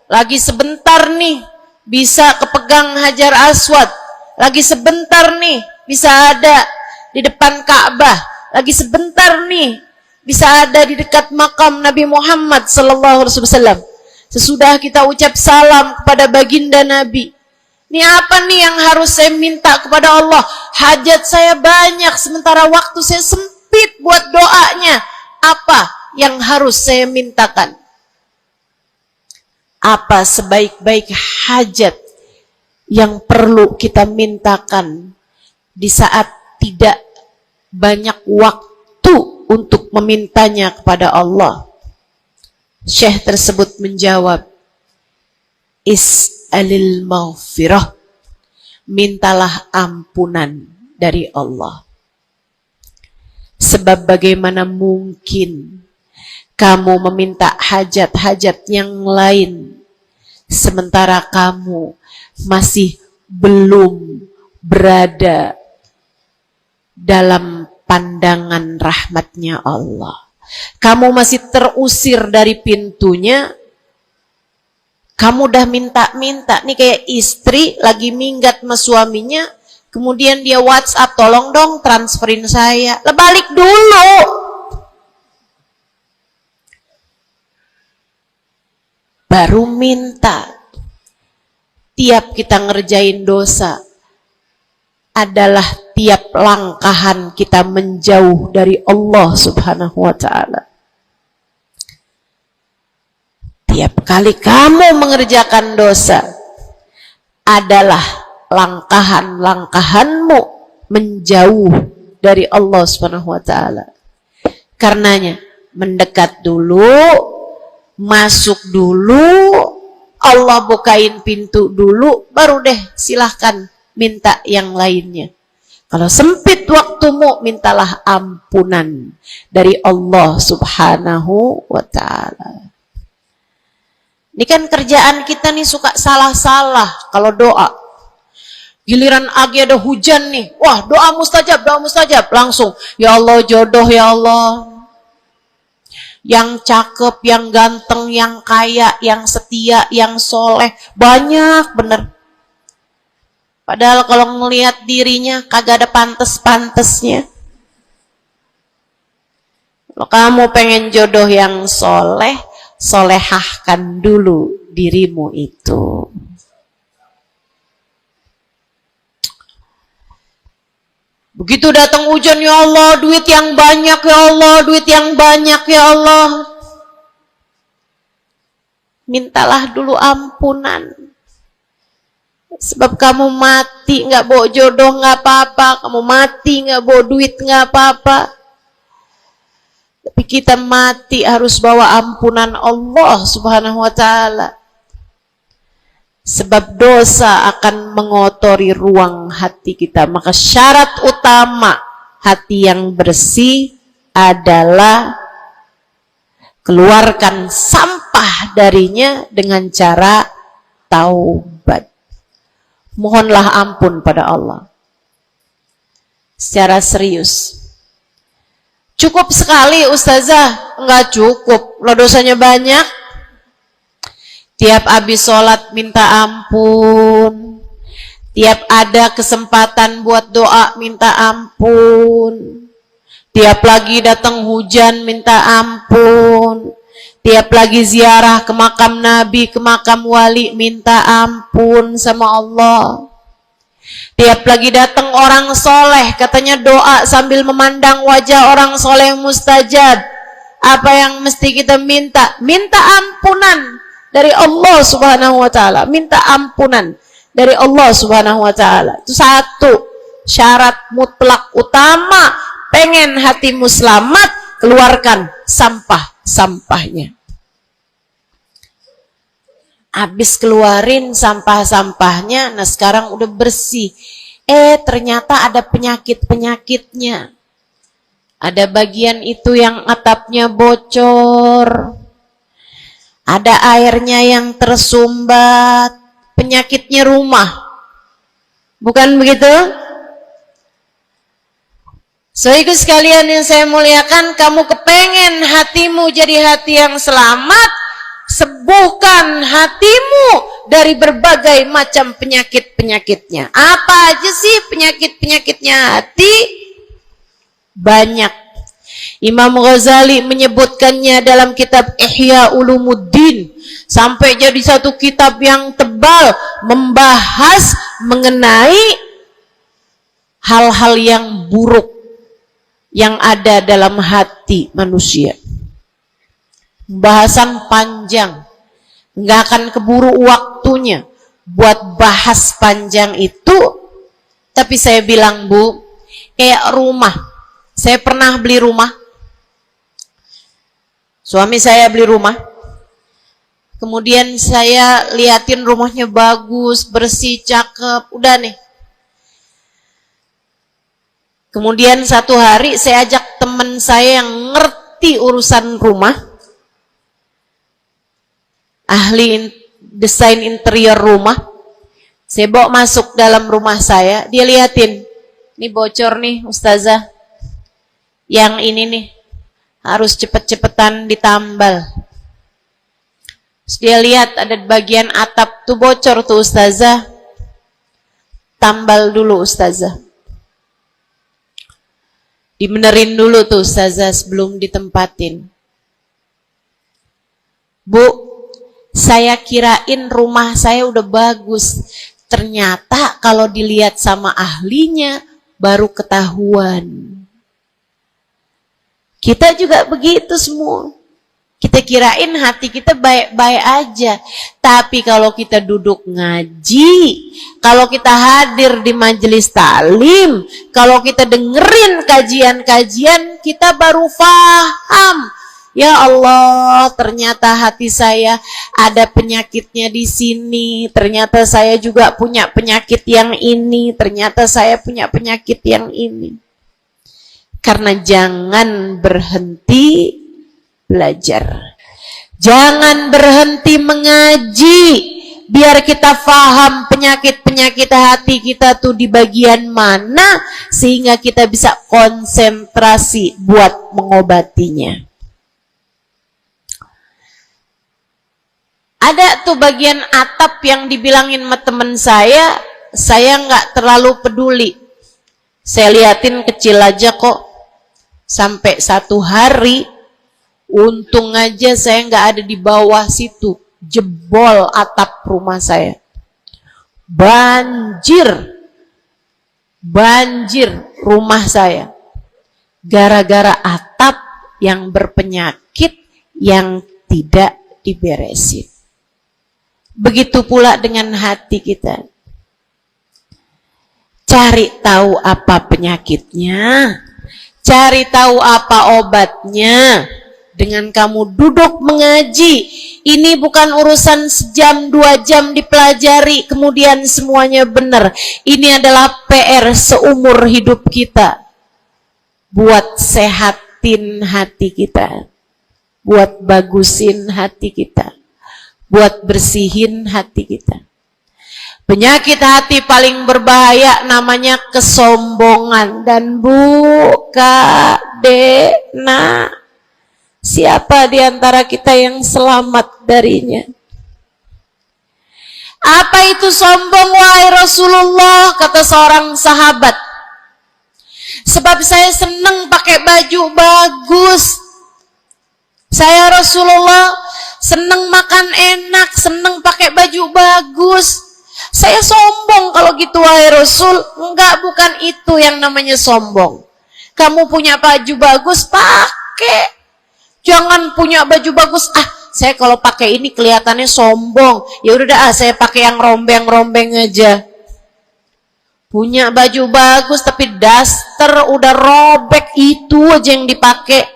lagi sebentar nih bisa kepegang Hajar Aswad, lagi sebentar nih bisa ada di depan Ka'bah, lagi sebentar nih bisa ada di dekat makam Nabi Muhammad sallallahu alaihi wasallam. Sesudah kita ucap salam kepada baginda Nabi, ini apa nih yang harus saya minta kepada Allah? Hajat saya banyak, sementara waktu saya sempit buat doanya. Apa yang harus saya mintakan? Apa sebaik-baik hajat yang perlu kita mintakan di saat tidak banyak waktu untuk memintanya kepada Allah? Syekh tersebut menjawab, is'alil maghfirah, mintalah ampunan dari Allah. Sebab bagaimana mungkin kamu meminta hajat-hajat yang lain, sementara kamu masih belum berada dalam pandangan rahmatnya Allah. Kamu masih terusir dari pintunya, kamu udah minta-minta. Nih kayak istri lagi minggat sama suaminya, kemudian dia WhatsApp, tolong dong transferin saya. Lah balik dulu. Baru minta. Tiap kita ngerjain dosa adalah tiap langkahan kita menjauh dari Allah Subhanahu wa ta'ala. Tiap kali kamu mengerjakan dosa adalah langkahan-langkahanmu menjauh dari Allah Subhanahu wa ta'ala. Karenanya mendekat dulu, masuk dulu, Allah bukain pintu dulu, baru deh silahkan minta yang lainnya. Kalau sempit waktumu, mintalah ampunan dari Allah Subhanahu wa ta'ala. Ini kan kerjaan kita nih suka salah-salah kalau doa. Giliran lagi ada hujan nih, wah doa mustajab, langsung, ya Allah jodoh ya Allah. Yang cakep, yang ganteng, yang kaya, yang setia, yang soleh, banyak bener. Padahal kalau ngelihat dirinya kagak ada pantes-pantesnya. Kalau kamu pengen jodoh yang soleh, solehahkan dulu dirimu itu. Begitu datang hujan, ya Allah, duit yang banyak, ya Allah, duit yang banyak, ya Allah. Mintalah dulu ampunan. Sebab kamu mati nggak bawa jodoh nggak apa-apa, kamu mati nggak bawa duit nggak apa-apa. Tapi kita mati harus bawa ampunan Allah Subhanahu wa ta'ala. Sebab dosa akan mengotori ruang hati kita. Maka syarat utama hati yang bersih adalah keluarkan sampah lelah darinya dengan cara taubat. Mohonlah ampun pada Allah. Secara serius. Cukup sekali Ustazah? Enggak cukup. Lo dosanya banyak. Tiap habis sholat minta ampun. Tiap ada kesempatan buat doa minta ampun. Tiap lagi datang hujan minta ampun. Tiap lagi ziarah ke makam Nabi, ke makam wali minta ampun sama Allah. Tiap lagi datang orang soleh, katanya doa sambil memandang wajah orang soleh mustajab. Apa yang mesti kita minta? Minta ampunan dari Allah Subhanahu wa ta'ala. Minta ampunan dari Allah Subhanahu wa ta'ala. Itu satu syarat mutlak utama. Pengen hatimu selamat, keluarkan sampah-sampahnya. Habis keluarin sampah-sampahnya, nah sekarang udah bersih. Ternyata ada penyakit-penyakitnya. Ada bagian itu yang atapnya bocor. Ada airnya yang tersumbat. Penyakitnya rumah. Bukan begitu? So itu sekalian yang saya muliakan, kamu kepengen hatimu jadi hati yang selamat, sembuhkan hatimu dari berbagai macam penyakit-penyakitnya. Apa aja sih penyakit-penyakitnya hati? Banyak. Imam Ghazali menyebutkannya dalam kitab Ihya Ulumuddin. Sampai jadi satu kitab yang tebal membahas mengenai hal-hal yang buruk yang ada dalam hati manusia. Bahasan panjang, nggak akan keburu waktunya buat bahas panjang itu. Tapi saya bilang, Bu, kayak rumah. Saya pernah beli rumah. Suami saya beli rumah. Kemudian saya liatin rumahnya bagus, bersih, cakep, udah nih. Kemudian satu hari saya ajak teman saya yang ngerti urusan rumah, ahli desain interior rumah. Saya bawa masuk dalam rumah saya, dia liatin, ini bocor nih Ustazah, yang ini nih harus cepet-cepetan ditambal. Terus dia lihat ada bagian atap tuh bocor tuh Ustazah, tambal dulu Ustazah. Dibenerin dulu tuh Ustazah sebelum ditempatin. Bu, saya kirain rumah saya udah bagus. Ternyata kalau dilihat sama ahlinya baru ketahuan. Kita juga begitu semua. Kita kirain hati kita baik-baik aja. Tapi kalau kita duduk ngaji, kalau kita hadir di majelis taklim, kalau kita dengerin kajian-kajian, kita baru paham. Ya Allah, ternyata hati saya ada penyakitnya di sini. Ternyata saya juga punya penyakit yang ini. Ternyata saya punya penyakit yang ini. Karena jangan berhenti belajar. Jangan berhenti mengaji. Biar kita paham penyakit-penyakit hati kita tuh di bagian mana. Sehingga kita bisa konsentrasi buat mengobatinya. Ada tuh bagian atap yang dibilangin sama temen saya nggak terlalu peduli. Saya liatin kecil aja kok. Sampai satu hari, untung aja saya nggak ada di bawah situ, jebol atap rumah saya. Banjir rumah saya. Gara-gara atap yang berpenyakit yang tidak diberesin. Begitu pula dengan hati kita. Cari tahu apa penyakitnya. Cari tahu apa obatnya. Dengan kamu duduk mengaji. Ini bukan urusan sejam 2 jam dipelajari kemudian semuanya benar. Ini adalah PR seumur hidup kita. Buat sehatin hati kita. Buat bagusin hati kita. buat bersihin hati kita. Penyakit hati paling berbahaya namanya kesombongan. Dan Bu, Kak, Dek, Nak, siapa di antara kita yang selamat darinya? Apa itu sombong, wahai Rasulullah? Kata seorang sahabat, sebab saya senang pakai baju bagus. Saya Rasulullah senang makan enak, senang pakai baju bagus. Saya sombong kalau gitu, wahai Rasul. Enggak, bukan itu yang namanya sombong. Kamu punya baju bagus, pakai. Jangan punya baju bagus, saya kalau pakai ini kelihatannya sombong. Ya udah dah, saya pakai yang rombeng-rombeng aja. Punya baju bagus tapi daster udah robek, itu aja yang dipakai.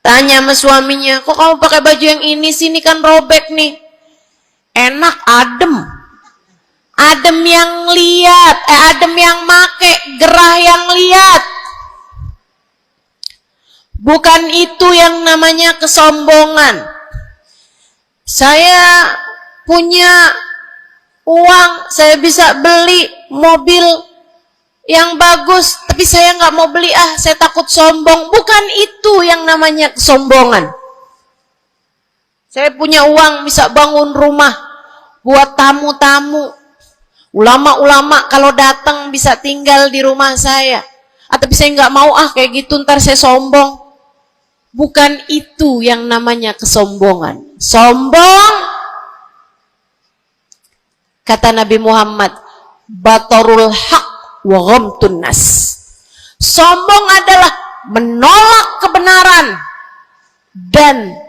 Tanya sama suaminya, kok kamu pakai baju yang ini sih, ini kan robek nih. Enak, adem. Adem yang lihat, adem yang make, gerah yang lihat. Bukan itu yang namanya kesombongan. Saya punya uang, saya bisa beli mobil yang bagus, tapi saya nggak mau beli, saya takut sombong. Bukan itu yang namanya kesombongan. Saya punya uang, bisa bangun rumah buat tamu-tamu. Ulama-ulama kalau datang bisa tinggal di rumah saya. Tapi saya nggak mau, kayak gitu ntar saya sombong. Bukan itu yang namanya kesombongan. Sombong, kata Nabi Muhammad, batarul haq wa ghamtun nas. Sombong adalah menolak kebenaran dan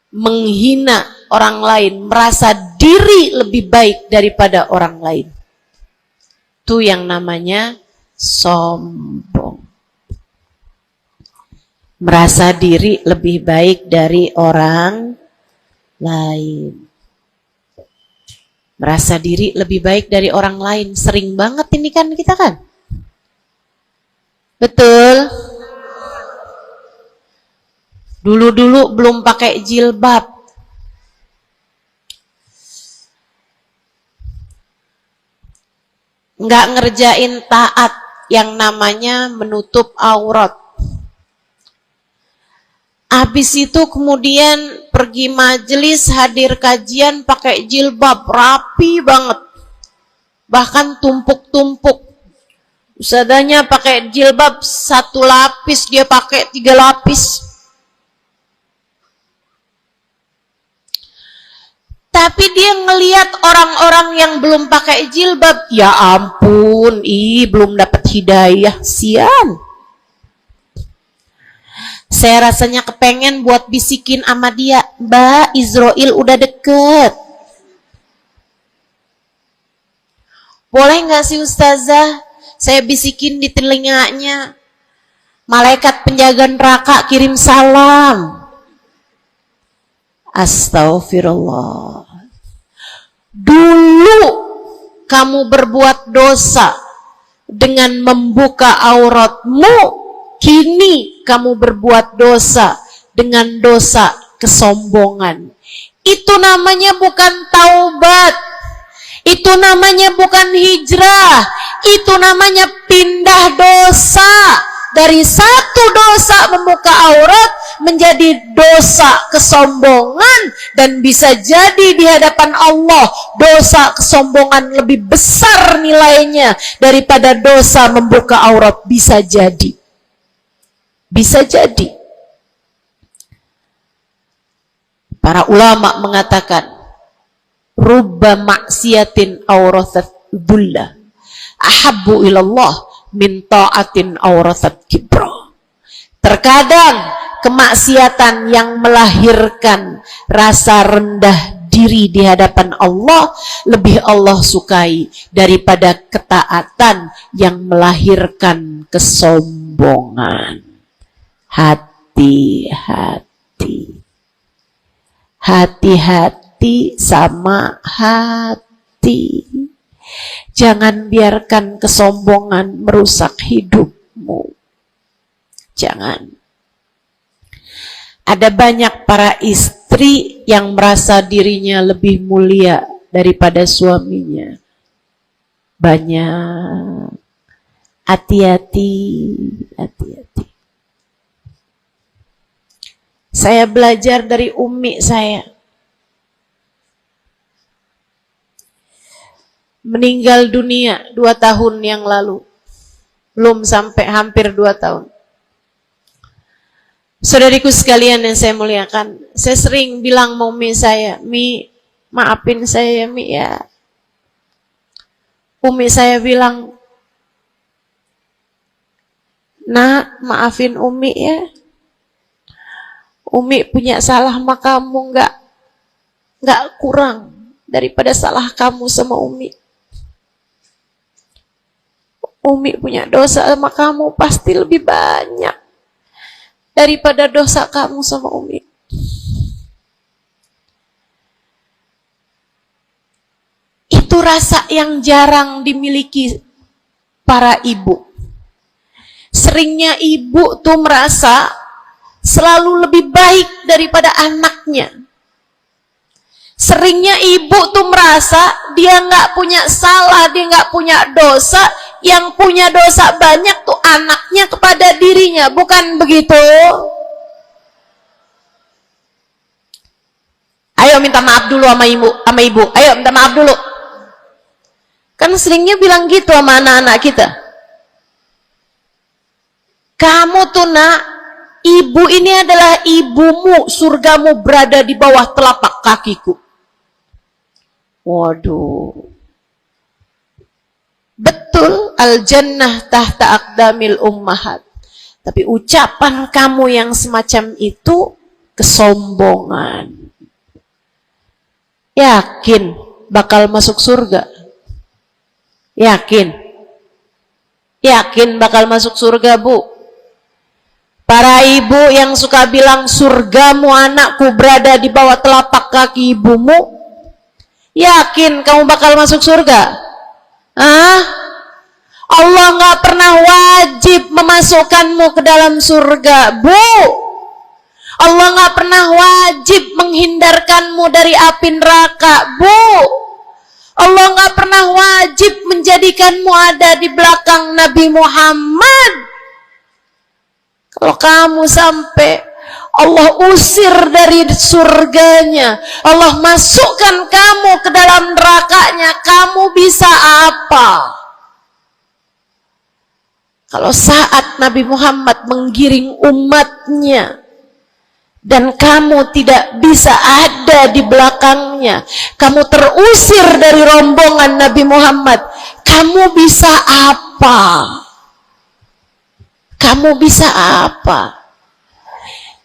menghina orang lain, merasa diri lebih baik daripada orang lain. Itu yang namanya sombong. Merasa diri lebih baik dari orang lain. Merasa diri lebih baik dari orang lain. Sering banget ini kan kita kan? Betul? Dulu-dulu belum pakai jilbab. Nggak ngerjain taat yang namanya menutup aurat. Habis itu kemudian pergi majelis, hadir kajian pakai jilbab, rapi banget. Bahkan tumpuk-tumpuk. Ustadzanya pakai jilbab 1 lapis, dia pakai 3 lapis. Tapi dia ngelihat orang-orang yang belum pakai jilbab, ya ampun, belum dapat hidayah, sian. Saya rasanya kepengen buat bisikin sama dia, Mbak, Israel udah deket. Boleh nggak sih Ustazah, saya bisikin di telinganya, malaikat penjaga neraka kirim salam. Astaghfirullah. Dulu kamu berbuat dosa dengan membuka auratmu, kini kamu berbuat dosa dengan dosa kesombongan. Itu namanya bukan taubat. Itu namanya bukan hijrah. Itu namanya pindah dosa. Dari satu dosa membuka aurat menjadi dosa kesombongan, dan bisa jadi di hadapan Allah dosa kesombongan lebih besar nilainya daripada dosa membuka aurat. Bisa jadi. Bisa jadi. Para ulama mengatakan, rubba maksiatin aurathat dhullah ahabbu ilallah min ta'atin aurathat kibra. Terkadang kemaksiatan yang melahirkan rasa rendah diri di hadapan Allah lebih Allah sukai daripada ketaatan yang melahirkan kesombongan. Hati-hati. Hati-hati sama hati. Jangan biarkan kesombongan merusak hidupmu. Jangan. Ada banyak para istri istri yang merasa dirinya lebih mulia daripada suaminya. Banyak. Hati-hati, hati-hati. Saya belajar dari umi saya. Meninggal dunia 2 tahun yang lalu. Belum sampai hampir 2 tahun. Saudariku sekalian yang saya muliakan, saya sering bilang sama umi saya, Mi, maafin saya Mi ya. Umi saya bilang, Nak, maafin Umi ya. Umi punya salah sama kamu nggak kurang daripada salah kamu sama Umi. Umi punya dosa sama kamu pasti lebih banyak daripada dosa kamu sama Umi. Itu rasa yang jarang dimiliki para ibu. Seringnya ibu tuh merasa selalu lebih baik daripada anaknya. Seringnya ibu tuh merasa dia nggak punya salah, dia nggak punya dosa. Yang punya dosa banyak tuh anaknya kepada dirinya, bukan begitu? Ayo minta maaf dulu sama ibu. Ayo minta maaf dulu. Kan seringnya bilang gitu sama anak-anak kita. Kamu tuh nak, ibu ini adalah ibumu, surgamu berada di bawah telapak kakiku. Waduh. Betul, al-jannah tahta aqdamil ummahat. Tapi ucapan kamu yang semacam itu kesombongan. Yakin bakal masuk surga? Yakin? Yakin bakal masuk surga, Bu? Para ibu yang suka bilang surgamu anakku berada di bawah telapak kaki ibumu, yakin kamu bakal masuk surga? Allah nggak pernah wajib memasukkanmu ke dalam surga, Bu. Allah nggak pernah wajib menghindarkanmu dari api neraka, Bu. Allah nggak pernah wajib menjadikanmu ada di belakang Nabi Muhammad. Kalau kamu sampai Allah usir dari surganya, Allah masukkan kamu ke dalam nerakanya, kamu bisa apa? Kalau saat Nabi Muhammad menggiring umatnya dan kamu tidak bisa ada di belakangnya, kamu terusir dari rombongan Nabi Muhammad, kamu bisa apa? Kamu bisa apa?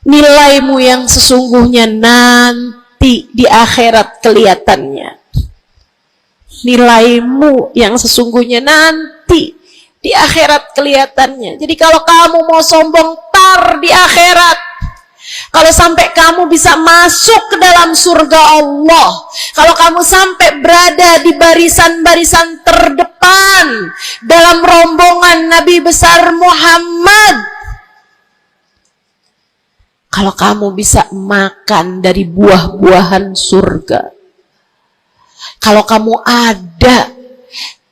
Nilaimu yang sesungguhnya nanti di akhirat kelihatannya. Nilaimu yang sesungguhnya nanti di akhirat kelihatannya. Jadi kalau kamu mau sombong tar di akhirat, kalau sampai kamu bisa masuk ke dalam surga Allah, kalau kamu sampai berada di barisan-barisan terdepan dalam rombongan Nabi besar Muhammad, kalau kamu bisa makan dari buah-buahan surga, kalau kamu ada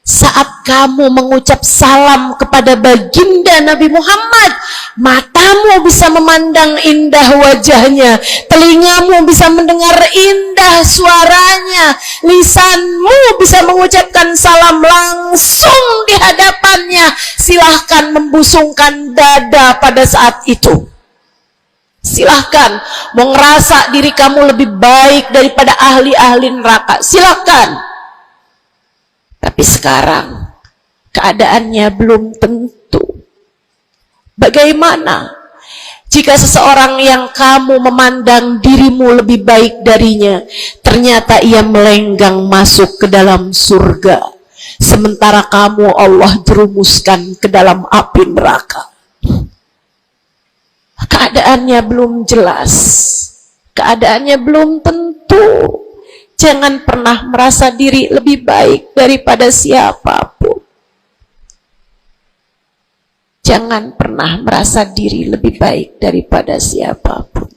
saat kamu mengucap salam kepada baginda Nabi Muhammad, matamu bisa memandang indah wajahnya, telingamu bisa mendengar indah suaranya, lisanmu bisa mengucapkan salam langsung di hadapannya, silahkan membusungkan dada pada saat itu. Silahkan mau ngerasa diri kamu lebih baik daripada ahli-ahli neraka, silahkan. Tapi sekarang keadaannya belum tentu. Bagaimana jika seseorang yang kamu memandang dirimu lebih baik darinya, ternyata ia melenggang masuk ke dalam surga, sementara kamu Allah jerumuskan ke dalam api neraka? Keadaannya belum jelas, keadaannya belum tentu. Jangan pernah merasa diri lebih baik daripada siapapun. Jangan pernah merasa diri lebih baik daripada siapapun.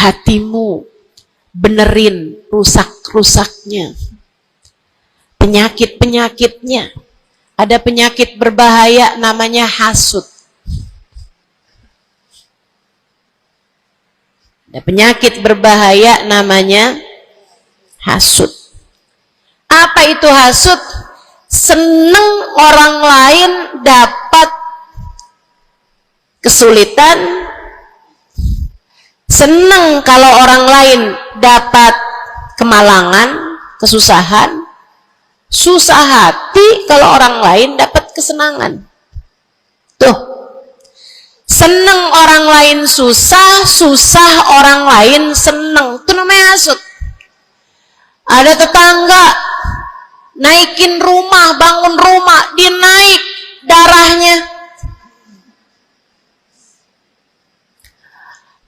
hatimu, benerin rusak-rusaknya, penyakit-penyakitnya. Ada penyakit berbahaya namanya hasud. Ada penyakit berbahaya namanya hasud. Apa itu hasud? Seneng orang lain dapat kesulitan, seneng kalau orang lain dapat kemalangan, kesusahan, susah hati kalau orang lain dapat kesenangan. Tuh, seneng orang lain susah, susah orang lain seneng, itu namanya hasud. Ada tetangga naikin rumah, bangun rumah, dinaik darahnya.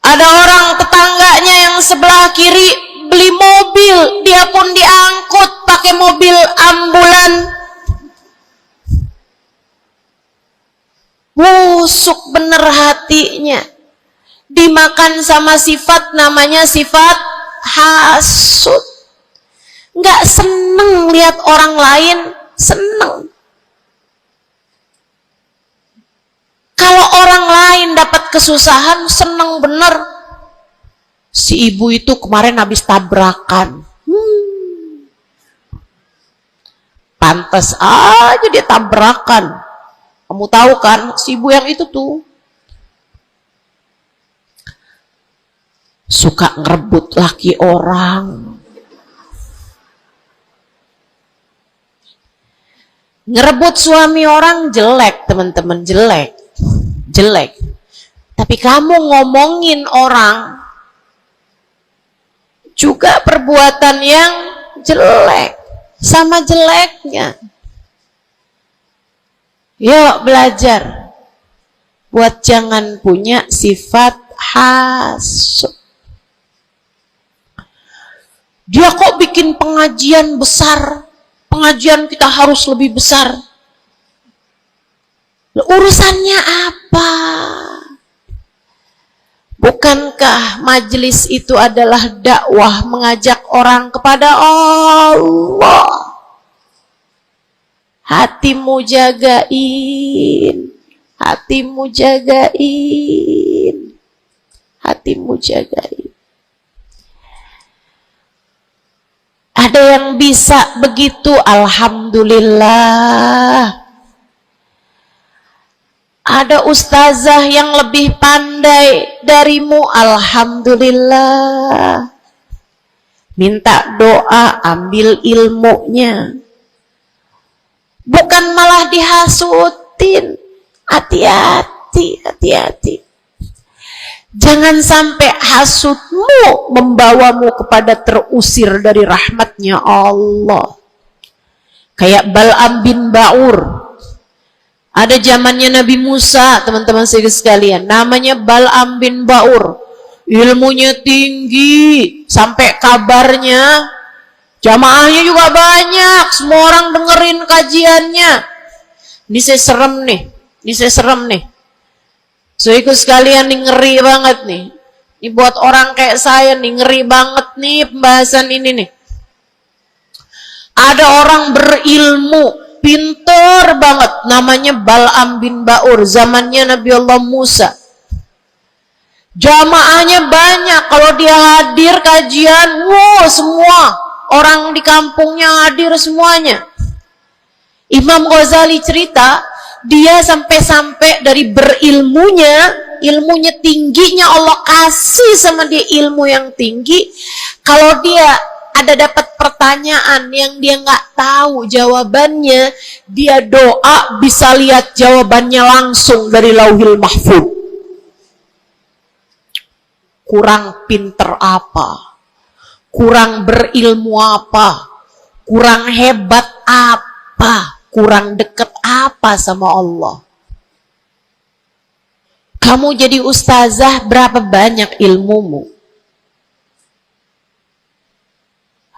Ada orang tetangganya yang sebelah kiri beli mobil, dia pun diangkut pakai mobil ambulan. Busuk bener hatinya, dimakan sama sifat namanya sifat hasud. Nggak seneng lihat orang lain seneng. Kalau orang lain dapat kesusahan, seneng bener. Si ibu itu kemarin habis tabrakan. Pantes aja dia tabrakan. Kamu tahu kan, si ibu yang itu tuh suka ngerebut laki orang. Ngerebut suami orang jelek, teman-teman, jelek. Tapi kamu ngomongin orang juga perbuatan yang jelek, sama jeleknya. Yuk belajar buat jangan punya sifat hasud. Dia kok bikin pengajian besar, pengajian kita harus lebih besar. Urusannya apa? Bukankah majelis itu adalah dakwah, mengajak orang kepada Allah? Hatimu jagain, hatimu jagain, hatimu jagain. Ada yang bisa begitu, alhamdulillah. Ada ustazah yang lebih pandai darimu, alhamdulillah. Minta doa, ambil ilmunya. Bukan malah dihasutin. Hati-hati, hati-hati. Jangan sampai hasutmu membawamu kepada terusir dari rahmatnya Allah. Kayak Bal'am bin Ba'ur. Ada zamannya Nabi Musa, teman-teman sekalian, namanya Bal'am bin Ba'ur. Ilmunya tinggi, sampai kabarnya jamaahnya juga banyak, semua orang dengerin kajiannya. Ini saya serem nih. So ikut sekalian nih, ngeri banget nih. Ini buat orang kayak saya nih, ngeri banget nih pembahasan ini nih. Ada orang berilmu, pinter banget, namanya Bal'am bin Ba'ur, zamannya Nabi Allah Musa. Jamaahnya banyak, kalau dia hadir kajian, semua orang di kampungnya hadir semuanya. Imam Ghazali cerita, dia sampai-sampai dari ilmunya tingginya, Allah kasih sama dia ilmu yang tinggi. Kalau dia ada dapat pertanyaan yang dia nggak tahu jawabannya, dia doa bisa lihat jawabannya langsung dari Lauhil Mahfuz. Kurang pinter apa? Kurang berilmu apa? Kurang hebat apa? Kurang dekat apa sama Allah? Kamu jadi ustazah, berapa banyak ilmumu?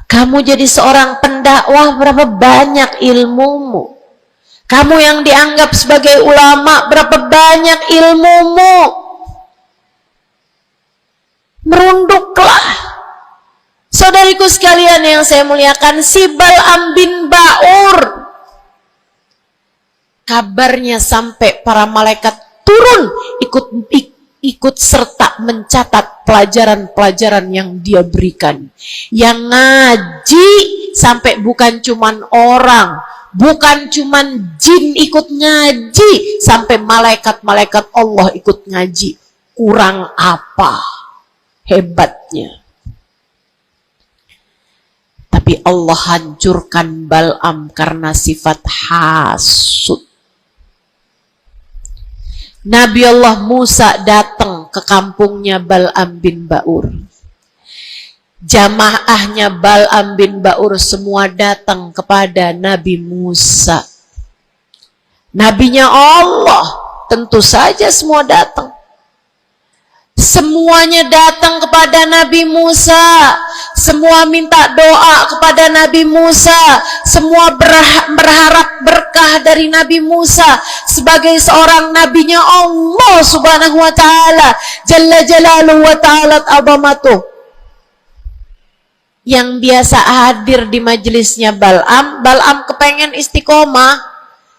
Kamu jadi seorang pendakwah, berapa banyak ilmumu? Kamu yang dianggap sebagai ulama, berapa banyak ilmumu? Merunduk sekalian yang saya muliakan, si Bal'am bin Ba'ur, kabarnya sampai para malaikat turun ikut serta mencatat pelajaran-pelajaran yang dia berikan. Yang ngaji sampai bukan cuman orang, bukan cuman jin ikut ngaji, sampai malaikat-malaikat Allah ikut ngaji. Kurang apa hebatnya? Tapi Allah hancurkan Bal'am karena sifat hasud. Nabi Allah Musa datang ke kampungnya Bal'am bin Ba'ur. Jamaahnya Bal'am bin Ba'ur semua datang kepada Nabi Musa. Nabinya Allah, tentu saja semua datang. Semuanya datang kepada Nabi Musa. Semua minta doa kepada Nabi Musa. Semua berharap berkah dari Nabi Musa sebagai seorang nabinya Allah Subhanahu wa taala, Jalla Jalaluhu wa ta'ala azamatuh. Yang biasa hadir di majelisnya Bal'am kepengen istiqomah,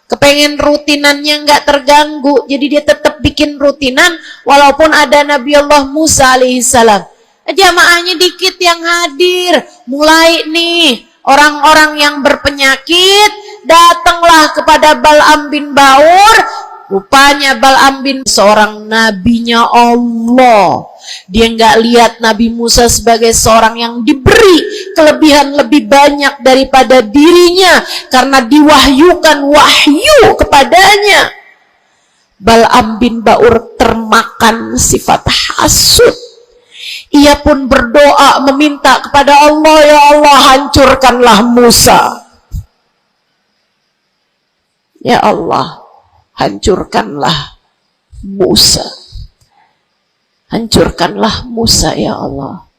kepengen rutinannya nggak terganggu, jadi dia tetap bikin rutinan walaupun ada Nabi Allah Musa alaihissalam. Jamaahnya dikit yang hadir. Mulai nih orang-orang yang berpenyakit datanglah kepada Bal'am bin Ba'ur. Rupanya Bal'am bin seorang nabinya Allah. Dia nggak lihat Nabi Musa sebagai seorang yang diberi kelebihan lebih banyak daripada dirinya karena diwahyukan wahyu kepadanya. Bal'am bin Ba'ur termakan sifat hasud. Ia pun berdoa meminta kepada Allah, ya Allah, hancurkanlah Musa. Ya Allah, hancurkanlah Musa. Hancurkanlah Musa, ya Allah.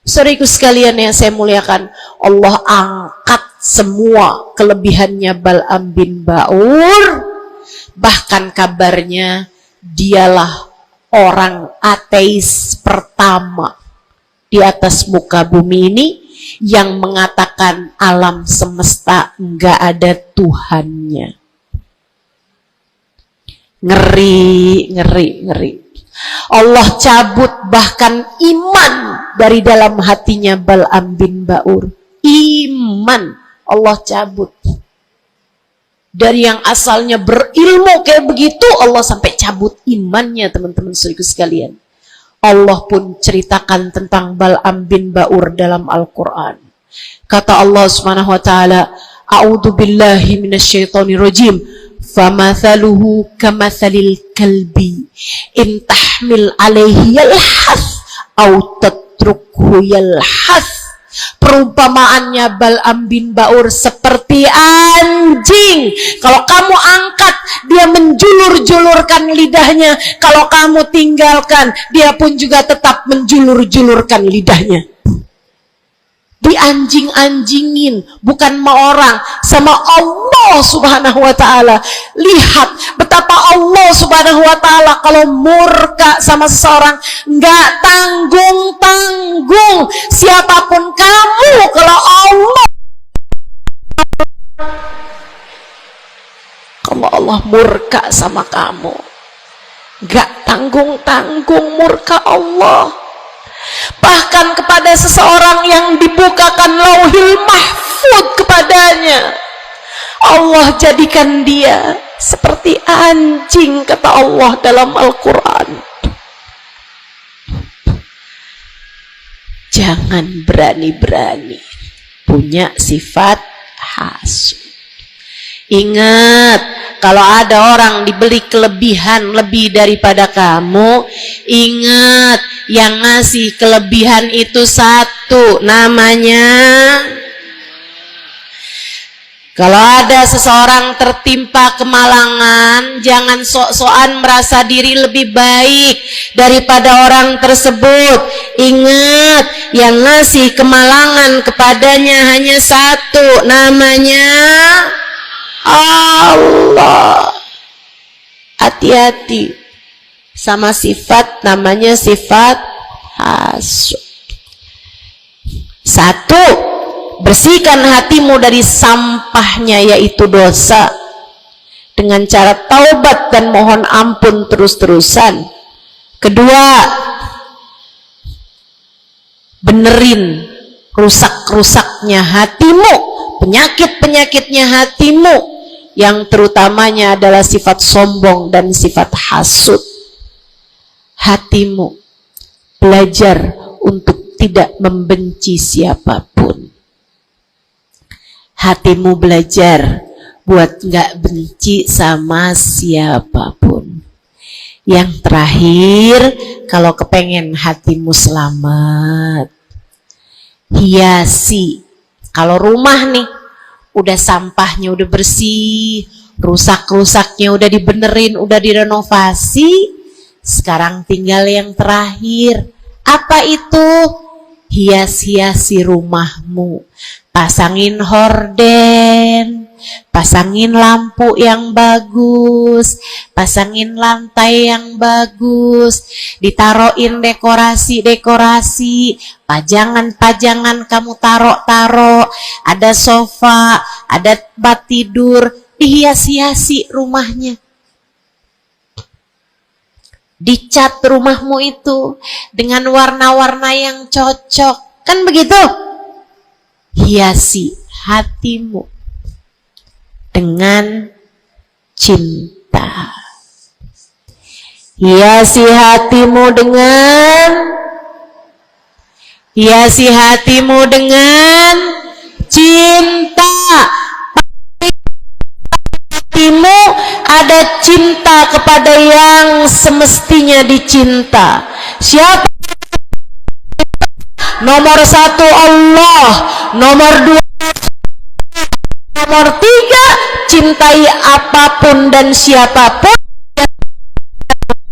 Saudaraku sekalian yang saya muliakan, Allah angkat semua kelebihannya Bal'am bin Ba'ur. Bahkan kabarnya dialah orang ateis pertama di atas muka bumi ini yang mengatakan alam semesta enggak ada Tuhannya. Ngeri, ngeri, ngeri. Allah cabut bahkan iman dari dalam hatinya Bal'am bin Ba'ur. Iman Allah cabut. Dari yang asalnya berilmu kayak begitu, Allah sampai cabut imannya, teman-teman saudaraku sekalian. Allah pun ceritakan tentang Bal'am bin Ba'ur dalam Al-Quran. Kata Allah Subhanahu wa taala, "A'udzu billahi minasyaitonir rajim. Famathaluhu kamathalil kalbi in tahmil 'alaihi yalhath aw tatrukhu yalhath." Perumpamaannya Bal'am bin Ba'ur seperti anjing. Kalau kamu angkat, dia menjulur-julurkan lidahnya. Kalau kamu tinggalkan, dia pun juga tetap menjulur-julurkan lidahnya. Dianjing-anjingin, bukan sama orang, sama Allah Subhanahu wa ta'ala. Lihat betapa Allah Subhanahu wa ta'ala kalau murka sama seseorang nggak tanggung-tanggung. Siapapun kamu, kalau Allah murka sama kamu, nggak tanggung-tanggung murka Allah. Bahkan kepada seseorang yang dibukakan lauhil mahfud kepadanya, Allah jadikan dia seperti anjing, kata Allah dalam Al-Quran. Jangan berani-berani punya sifat hasud. Ingat, kalau ada orang diberi kelebihan lebih daripada kamu, ingat, yang ngasih kelebihan itu satu, namanya. Kalau ada seseorang tertimpa kemalangan, jangan sok-sokan merasa diri lebih baik daripada orang tersebut. Ingat, yang ngasih kemalangan kepadanya hanya satu, namanya Allah. Hati-hati sama sifat namanya sifat hasud. Satu, bersihkan hatimu dari sampahnya yaitu dosa dengan cara taubat dan mohon ampun terus-terusan. Kedua, benerin rusak-rusaknya hatimu, penyakit-penyakitnya hatimu, yang terutamanya adalah sifat sombong dan sifat hasud. Hatimu belajar untuk tidak membenci siapapun. Hatimu belajar buat gak benci sama siapapun. Yang terakhir, kalau kepengen hatimu selamat, hiasi. Kalau rumah nih, udah sampahnya udah bersih, rusak-rusaknya udah dibenerin, udah direnovasi, sekarang tinggal yang terakhir. Apa itu? Hias-hiasi rumahmu. Pasangin horden, pasangin lampu yang bagus, pasangin lantai yang bagus, ditaruhin dekorasi-dekorasi, pajangan-pajangan kamu taruh-taruh, ada sofa, ada tempat tidur, dihias-hiasi rumahnya. Dicat rumahmu itu dengan warna-warna yang cocok, kan begitu? Hiasi hatimu dengan cinta. Hiasi hatimu dengan cinta. Hatimu ada cinta kepada yang semestinya dicinta. Siapa? Nomor satu Allah, nomor dua, nomor tiga, cintai apapun dan siapapun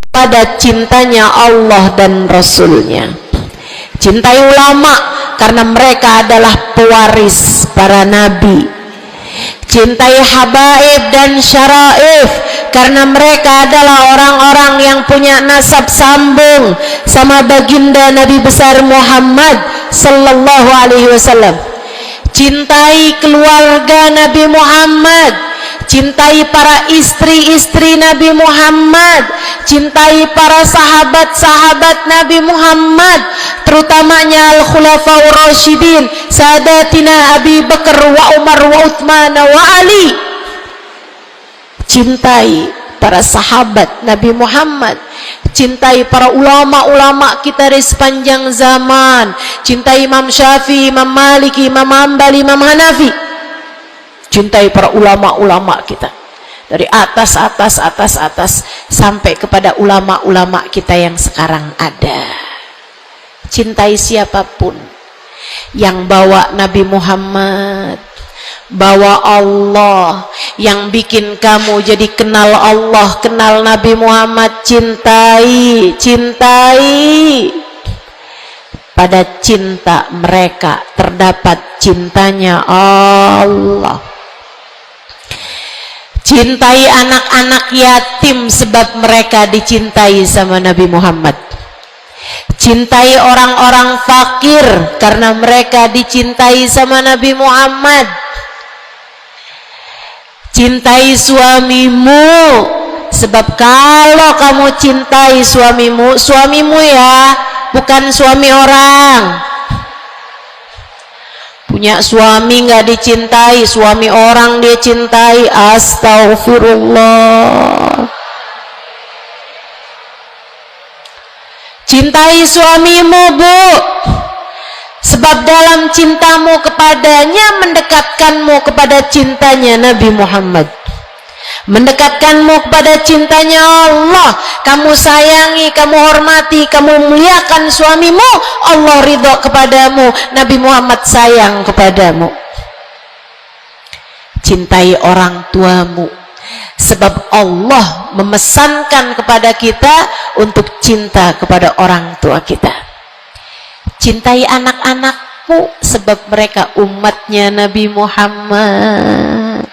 pada cintanya Allah dan Rasulnya. Cintai ulama karena mereka adalah pewaris para nabi. Cintai habaib dan syaraif karena mereka adalah orang-orang yang punya nasab sambung sama baginda Nabi besar Muhammad sallallahu alaihi wasallam. Cintai keluarga Nabi Muhammad, cintai para istri-istri Nabi Muhammad, cintai para sahabat-sahabat Nabi Muhammad, terutamanya al-khulafaur rasyidin, sadatina Abi Bakar wa Umar wa Uthman wa Ali. Cintai para sahabat Nabi Muhammad, cintai para ulama-ulama kita di sepanjang zaman, cintai Imam Syafi'i, Imam Maliki, Imam Hambali, Imam Hanafi. Cintai para ulama-ulama kita dari atas sampai kepada ulama-ulama kita yang sekarang ada. Cintai siapapun yang bawa Nabi Muhammad, bawa Allah, yang bikin kamu jadi kenal Allah, kenal Nabi Muhammad. Cintai. Pada cinta mereka terdapat cintanya Allah. Cintai anak-anak yatim sebab mereka dicintai sama Nabi Muhammad. Cintai orang-orang fakir karena mereka dicintai sama Nabi Muhammad. Cintai suamimu sebab kalau kamu cintai suamimu ya, bukan suami orang. Punya suami nggak dicintai, suami orang dia cintai. Astagfirullah. Cintai suamimu, Bu, sebab dalam cintamu kepadanya mendekatkanmu kepada cintanya Nabi Muhammad, mendekatkanmu kepada cintanya Allah. Kamu sayangi, kamu hormati, kamu muliakan suamimu, Allah ridho kepadamu, Nabi Muhammad sayang kepadamu. Cintai orang tuamu sebab Allah memesankan kepada kita untuk cinta kepada orang tua kita. Cintai anak-anakmu sebab mereka umatnya Nabi Muhammad.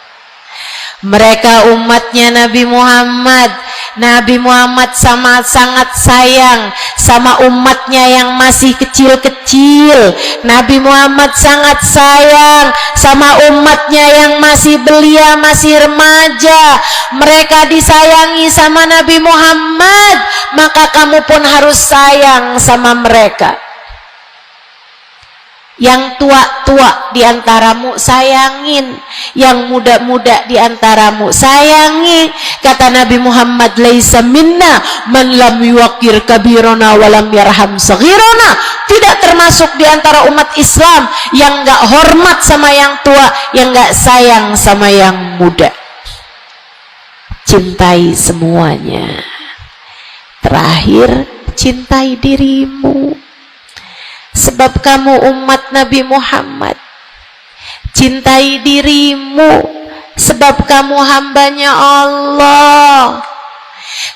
Mereka umatnya Nabi Muhammad. Nabi Muhammad sangat sayang sama umatnya yang masih kecil-kecil. Nabi Muhammad sangat sayang sama umatnya yang masih belia, masih remaja. Mereka disayangi sama Nabi Muhammad, maka kamu pun harus sayang sama mereka. Yang tua-tua diantaramu sayangin, yang muda-muda diantaramu sayangi. Kata Nabi Muhammad, laisa minna man lam yuwaqir kabirona walam yarham saghirona. Tidak termasuk diantara umat Islam yang gak hormat sama yang tua, yang gak sayang sama yang muda. Cintai semuanya. Terakhir, cintai dirimu. Sebab kamu umat Nabi Muhammad. Cintai dirimu, sebab kamu hambanya Allah.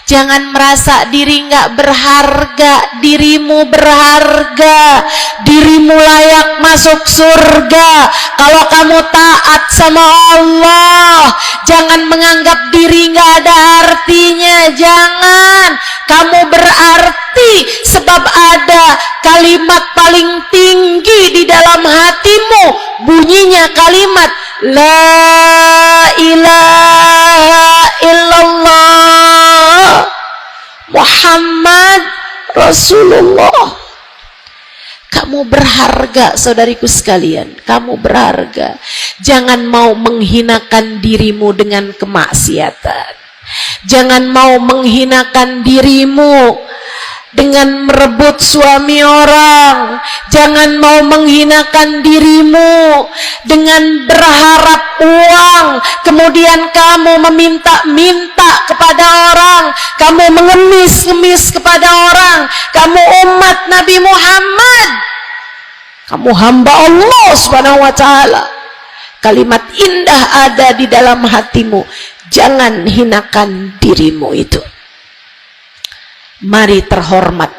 Jangan merasa diri nggak berharga. Dirimu berharga. Dirimu layak masuk surga kalau kamu taat sama Allah. Jangan menganggap diri nggak ada artinya. Jangan. Kamu berarti sebab ada kalimat paling tinggi di dalam hatimu. Bunyinya kalimat La ilaha illallah Muhammad Rasulullah. Kamu berharga, saudariku sekalian. Kamu berharga. Jangan mau menghinakan dirimu dengan kemaksiatan. Jangan mau menghinakan dirimu dengan merebut suami orang. Jangan mau menghinakan dirimu dengan berharap uang, kemudian kamu meminta-minta kepada orang, kamu mengemis-ngemis kepada orang. Kamu umat Nabi Muhammad, kamu hamba Allah Subhanahu wa ta'ala. Kalimat indah ada di dalam hatimu. Jangan hinakan dirimu itu. Mari terhormat